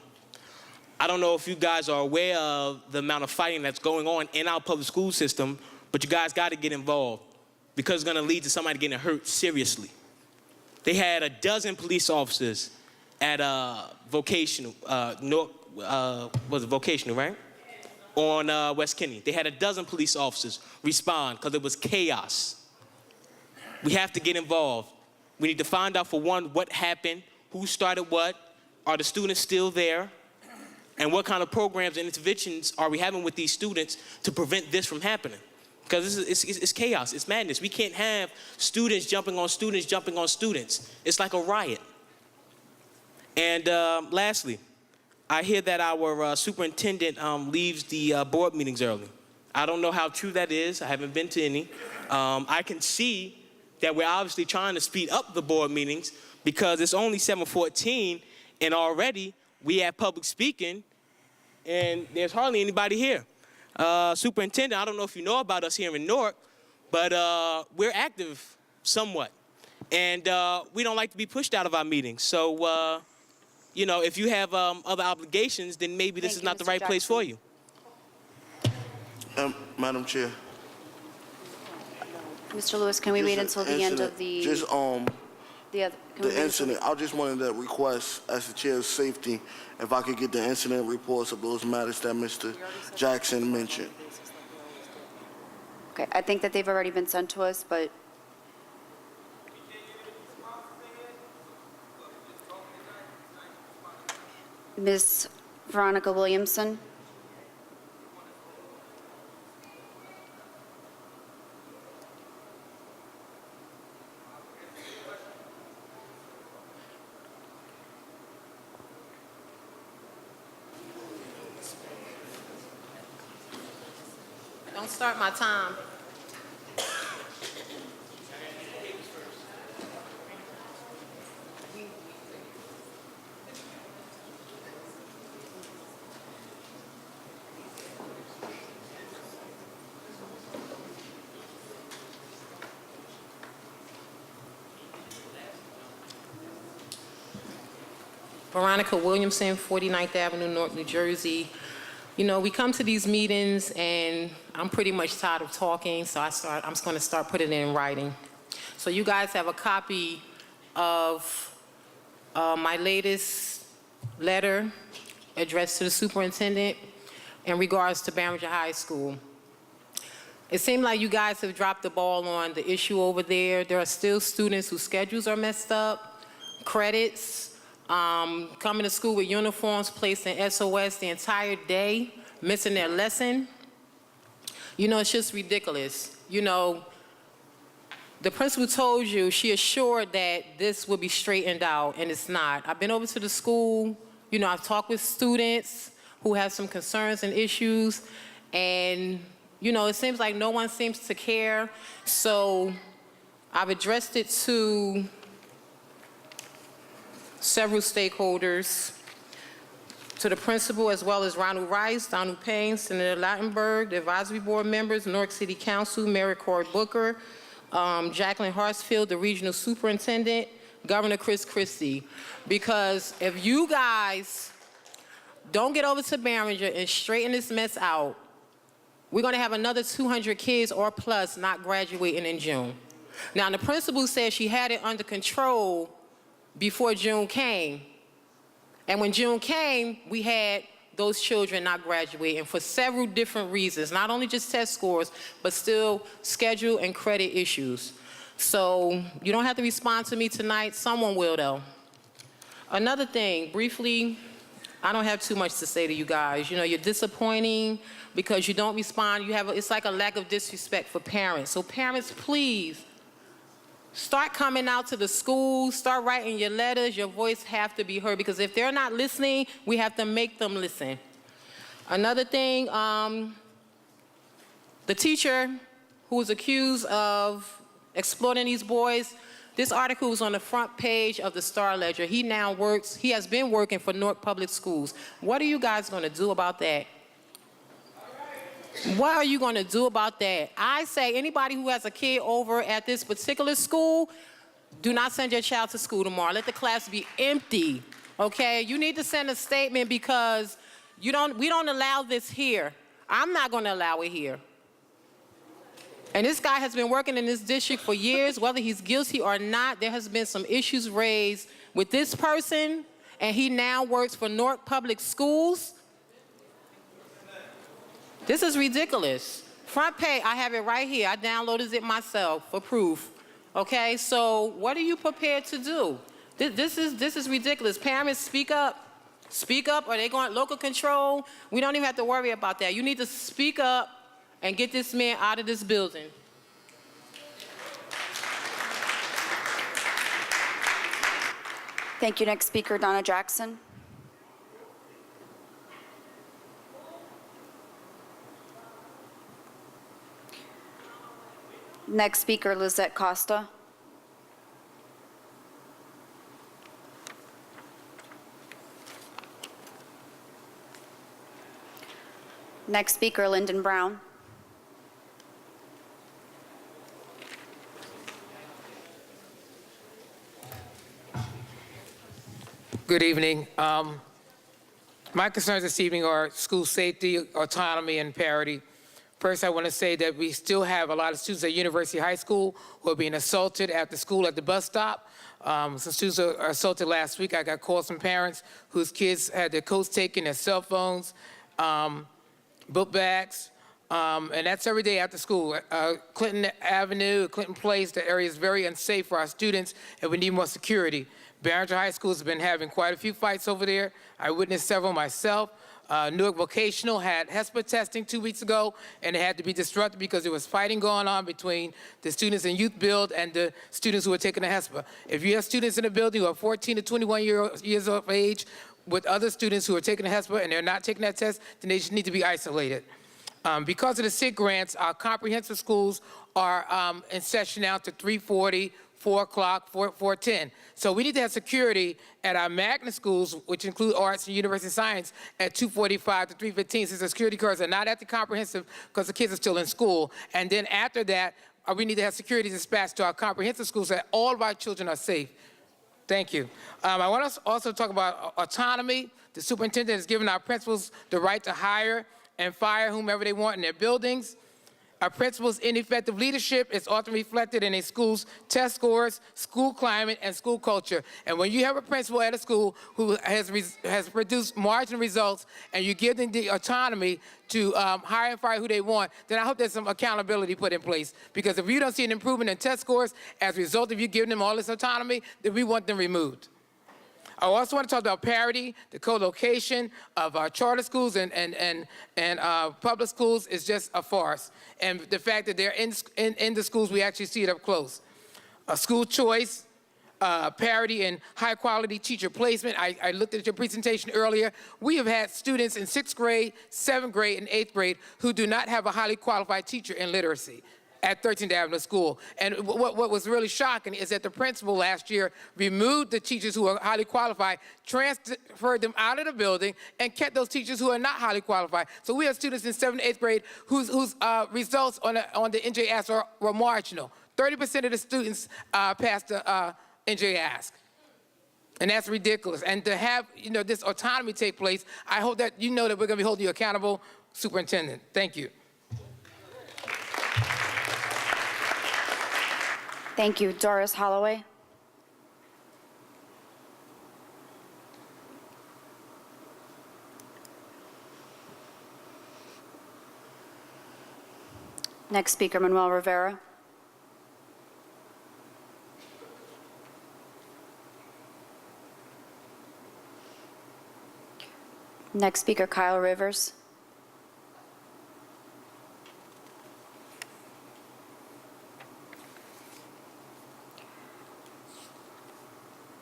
Speaker 17: I don't know if you guys are aware of the amount of fighting that's going on in our public school system, but you guys got to get involved because it's going to lead to somebody getting hurt seriously. They had a dozen police officers at vocational, was it vocational, right? On West Kenny. They had a dozen police officers respond because it was chaos. We have to get involved. We need to find out, for one, what happened, who started what, are the students still there, and what kind of programs and interventions are we having with these students to prevent this from happening? Because it's chaos, it's madness. We can't have students jumping on students jumping on students. It's like a riot. And lastly, I hear that our superintendent leaves the board meetings early. I don't know how true that is. I haven't been to any. I can see that we're obviously trying to speed up the board meetings because it's only 7:14 and already we have public speaking and there's hardly anybody here. Superintendent, I don't know if you know about us here in Newark, but we're active somewhat. And we don't like to be pushed out of our meetings. So, you know, if you have other obligations, then maybe this is not the right place for you.
Speaker 5: Madam Chair.
Speaker 8: Mr. Lewis, can we wait until the end of the...
Speaker 5: The incident, I just wanted to request, as the chair of safety, if I could get the incident reports of those matters that Mr. Jackson mentioned.
Speaker 8: Okay, I think that they've already been sent to us, but... Ms. Veronica Williamson?
Speaker 18: Don't start my time.
Speaker 9: Veronica Williamson, 49th Avenue, Newark, New Jersey. You know, we come to these meetings and I'm pretty much tired of talking, so I'm just going to start putting it in writing. So you guys have a copy of my latest letter addressed to the superintendent in regards to Barringer High School. It seemed like you guys have dropped the ball on the issue over there. There are still students whose schedules are messed up, credits, coming to school with uniforms placed in SOS the entire day, missing their lesson. You know, it's just ridiculous. You know, the principal told you, she assured that this would be straightened out, and it's not. I've been over to the school, you know, I've talked with students who have some concerns and issues, and, you know, it seems like no one seems to care. So I've addressed it to several stakeholders, to the principal as well as Ronald Rice, Donald Payne, Senator Lattenberg, the advisory board members, Newark City Council, Mayor Cory Booker, Jacqueline Harsfield, the regional superintendent, Governor Chris Christie. Because if you guys don't get over to Barringer and straighten this mess out, we're going to have another 200 kids or plus not graduating in June. Now, the principal said she had it under control before June came. And when June came, we had those children not graduating for several different reasons, not only just test scores, but still schedule and credit issues. So you don't have to respond to me tonight. Someone will, though. Another thing, briefly, I don't have too much to say to you guys. You know, you're disappointing because you don't respond. It's like a lack of disrespect for parents. So parents, please, start coming out to the schools, start writing your letters. Your voice have to be heard, because if they're not listening, we have to make them listen. Another thing, the teacher who was accused of exploiting these boys, this article was on the front page of the Star Ledger. He has been working for Newark Public Schools. What are you guys going to do about that? What are you going to do about that? I say anybody who has a kid over at this particular school, do not send your child to school tomorrow. Let the class be empty, okay? You need to send a statement, because we don't allow this here. I'm not going to allow it here. And this guy has been working in this district for years. Whether he's guilty or not, there has been some issues raised with this person, and he now works for Newark Public Schools. This is ridiculous. Front page, I have it right here. I downloaded it myself for proof. Okay, so what are you prepared to do? This is ridiculous. Parents, speak up. Speak up, or they're going local control. We don't even have to worry about that. You need to speak up and get this man out of this building.
Speaker 8: Thank you. Next speaker, Donna Jackson. Next speaker, Lizette Costa. Next speaker, Lyndon Brown.
Speaker 18: Good evening. My concerns this evening are school safety, autonomy, and parity. First, I want to say that we still have a lot of students at University High School who are being assaulted after school at the bus stop. Some students are assaulted last week. I got calls from parents whose kids had their coats taken, their cell phones, book bags, and that's every day after school. Clinton Avenue, Clinton Place, the area is very unsafe for our students, and we need more security. Barringer High School has been having quite a few fights over there. I witnessed several myself. Newark Vocational had HESPA testing 2 weeks ago, and it had to be disrupted because there was fighting going on between the students in youth build and the students who were taking the HESPA. If you have students in the building who are 14 to 21 years of age with other students who are taking the HESPA and they're not taking that test, then they just need to be isolated. Because of the SIG grants, our comprehensive schools are in session now to 3:40, 4 o'clock, 4:10. So we need to have security at our magnet schools, which include arts and university science, at 2:45 to 3:15, since the security guards are not at the comprehensive because the kids are still in school. And then after that, we need to have security dispatched to our comprehensive schools so that all of our children are safe. Thank you. I want to also talk about autonomy. The superintendent has given our principals the right to hire and fire whomever they want in their buildings. Our principals' ineffective leadership is often reflected in a school's test scores, school climate, and school culture. And when you have a principal at a school who has produced marginal results and you give them the autonomy to hire and fire who they want, then I hope there's some accountability put in place. Because if you don't see an improvement in test scores as a result of you giving them all this autonomy, then we want them removed. I also want to talk about parity. The co-location of our charter schools and public schools is just a farce. And the fact that they're in the schools, we actually see it up close. School choice, parity, and high-quality teacher placement. I looked at your presentation earlier. We have had students in 6th grade, 7th grade, and 8th grade who do not have a highly qualified teacher in literacy at 13th Avenue School. And what was really shocking is that the principal last year removed the teachers who are highly qualified, transferred them out of the building, and kept those teachers who are not highly qualified. So we have students in 7th and 8th grade whose results on the NJASC were marginal. 30% of the students passed the NJASC. And that's ridiculous. And to have this autonomy take place, I hope that that we're going to be holding you accountable, Superintendent. Thank you.
Speaker 8: Thank you. Doris Holloway. Next speaker, Manuel Rivera. Next speaker, Kyle Rivers.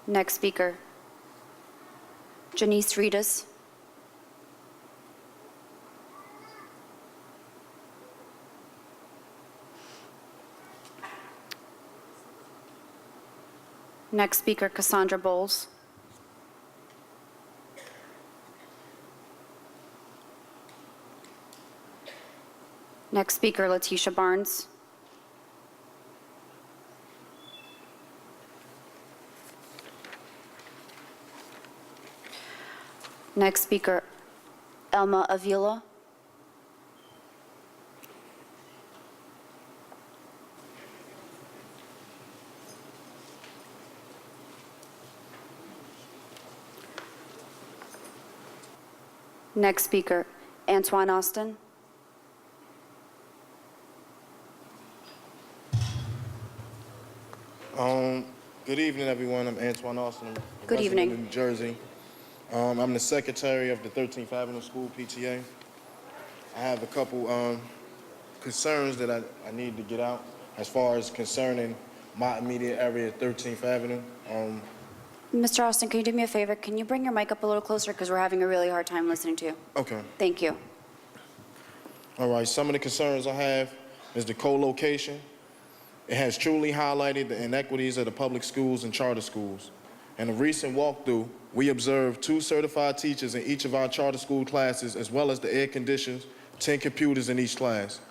Speaker 8: Next speaker, Janice Reedus. Next speaker, Cassandra Bowles. Next speaker, Letitia Barnes. Next speaker, Elma Avila. Next speaker, Antoine Austin.
Speaker 19: Good evening, everyone. I'm Antoine Austin. I'm a
Speaker 8: Good
Speaker 19: resident
Speaker 8: evening.
Speaker 19: of New Jersey. I'm the secretary of the 13th Avenue School PTA. I have a couple concerns that I need to get out as far as concerning my immediate area, 13th Avenue.
Speaker 8: Mr. Austin, can you do me a favor? Can you bring your mic up a little closer because we're having a really hard time listening to you?
Speaker 19: Okay.
Speaker 8: Thank you.
Speaker 19: All right. Some of the concerns I have is the co-location. It has truly highlighted the inequities of the public schools and charter schools. In a recent walkthrough, we observed 2 certified teachers in each of our charter school classes, as well as the air conditioners, 10 computers in each class.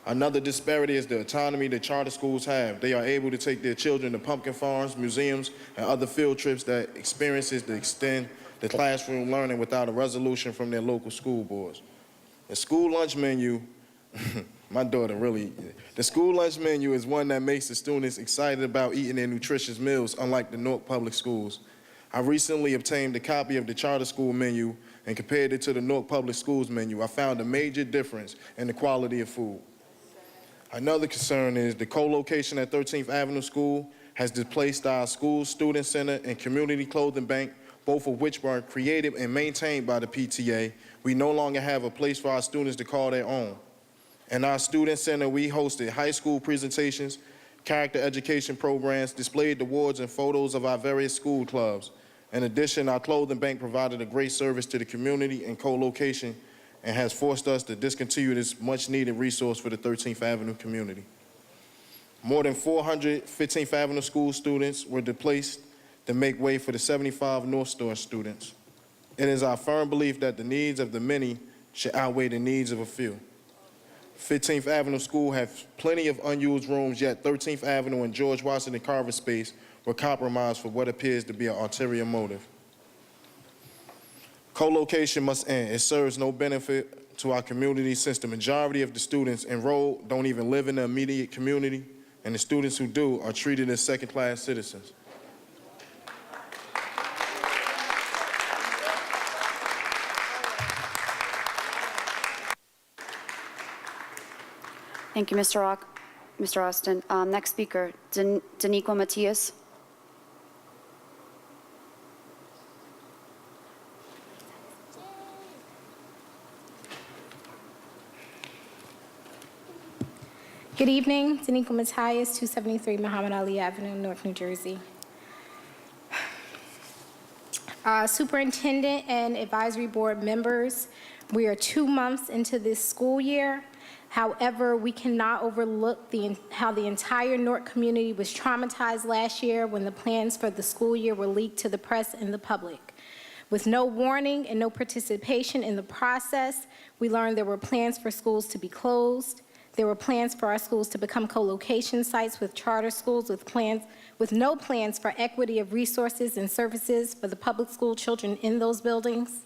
Speaker 19: Another disparity is the autonomy that charter schools have. They are able to take their children to pumpkin farms, museums, and other field trips that experiences to extend the classroom learning without a resolution from their local school boards. The school lunch menu, the school lunch menu is one that makes the students excited about eating their nutritious meals, unlike the Newark public schools. I recently obtained a copy of the charter school menu and compared it to the Newark public schools menu. I found a major difference in the quality of food. Another concern is the co-location at 13th Avenue School has displaced our school, student center, and community clothing bank, both of which were created and maintained by the PTA. We no longer have a place for our students to call their own. In our student center, we hosted high school presentations, character education programs, displayed awards and photos of our various school clubs. In addition, our clothing bank provided a great service to the community and co-location and has forced us to discontinue this much-needed resource for the 13th Avenue community. More than 400 15th Avenue school students were displaced to make way for the 75 North Store students. It is our firm belief that the needs of the many should outweigh the needs of a few. 15th Avenue School have plenty of unused rooms, yet 13th Avenue and George Washington Carver space were compromised for what appears to be an ulterior motive. Co-location must end. It serves no benefit to our community since the majority of the students enrolled don't even live in the immediate community, and the students who do are treated as second-class citizens.
Speaker 8: Thank you, Mr. Austin. Next speaker, Daniqua Matias.
Speaker 20: Good evening, Daniqua Matias, 273 Muhammad Ali Avenue, Newark, New Jersey. Superintendent and advisory board members, we are 2 months into this school year. However, we cannot overlook how the entire Newark community was traumatized last year when the plans for the school year were leaked to the press and the public. With no warning and no participation in the process, we learned there were plans for schools to be closed. There were plans for our schools to become co-location sites with charter schools with no plans for equity of resources and services for the public school children in those buildings.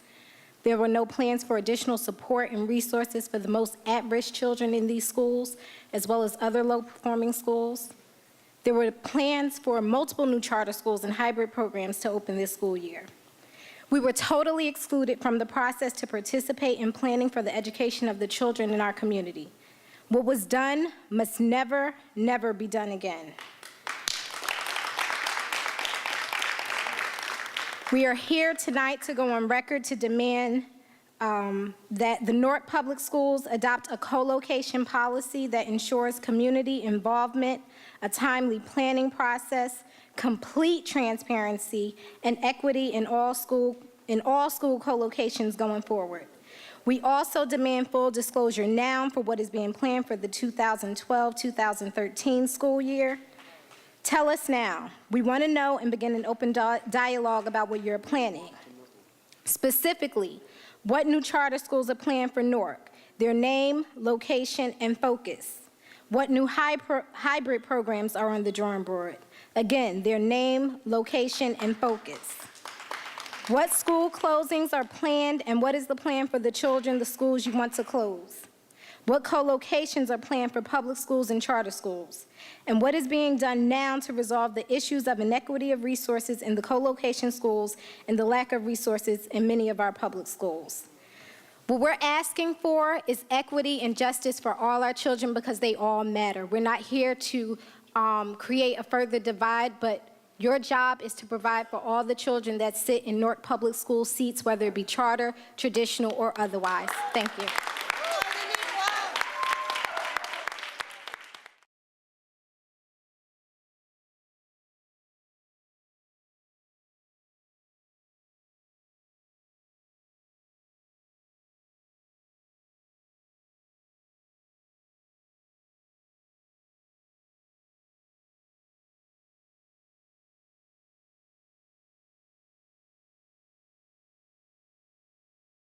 Speaker 20: There were no plans for additional support and resources for the most at-risk children in these schools, as well as other low-performing schools. There were plans for multiple new charter schools and hybrid programs to open this school year. We were totally excluded from the process to participate in planning for the education of the children in our community. What was done must never, never be done again. We are here tonight to go on record to demand that the Newark Public Schools adopt a co-location policy that ensures community involvement, a timely planning process, complete transparency, and equity in all school co-locations going forward. We also demand full disclosure now for what is being planned for the 2012-2013 school year. Tell us now. We want to know and begin an open dialogue about what you're planning. Specifically, what new charter schools are planned for Newark, their name, location, and focus. What new hybrid programs are on the drawing board. Again, their name, location, and focus. What school closings are planned, and what is the plan for the children, the schools you want to close? What co-locations are planned for public schools and charter schools? And what is being done now to resolve the issues of inequity of resources in the co-location schools and the lack of resources in many of our public schools? What we're asking for is equity and justice for all our children because they all matter. We're not here to create a further divide, but your job is to provide for all the children that sit in Newark Public School seats, whether it be charter, traditional, or otherwise. Thank you.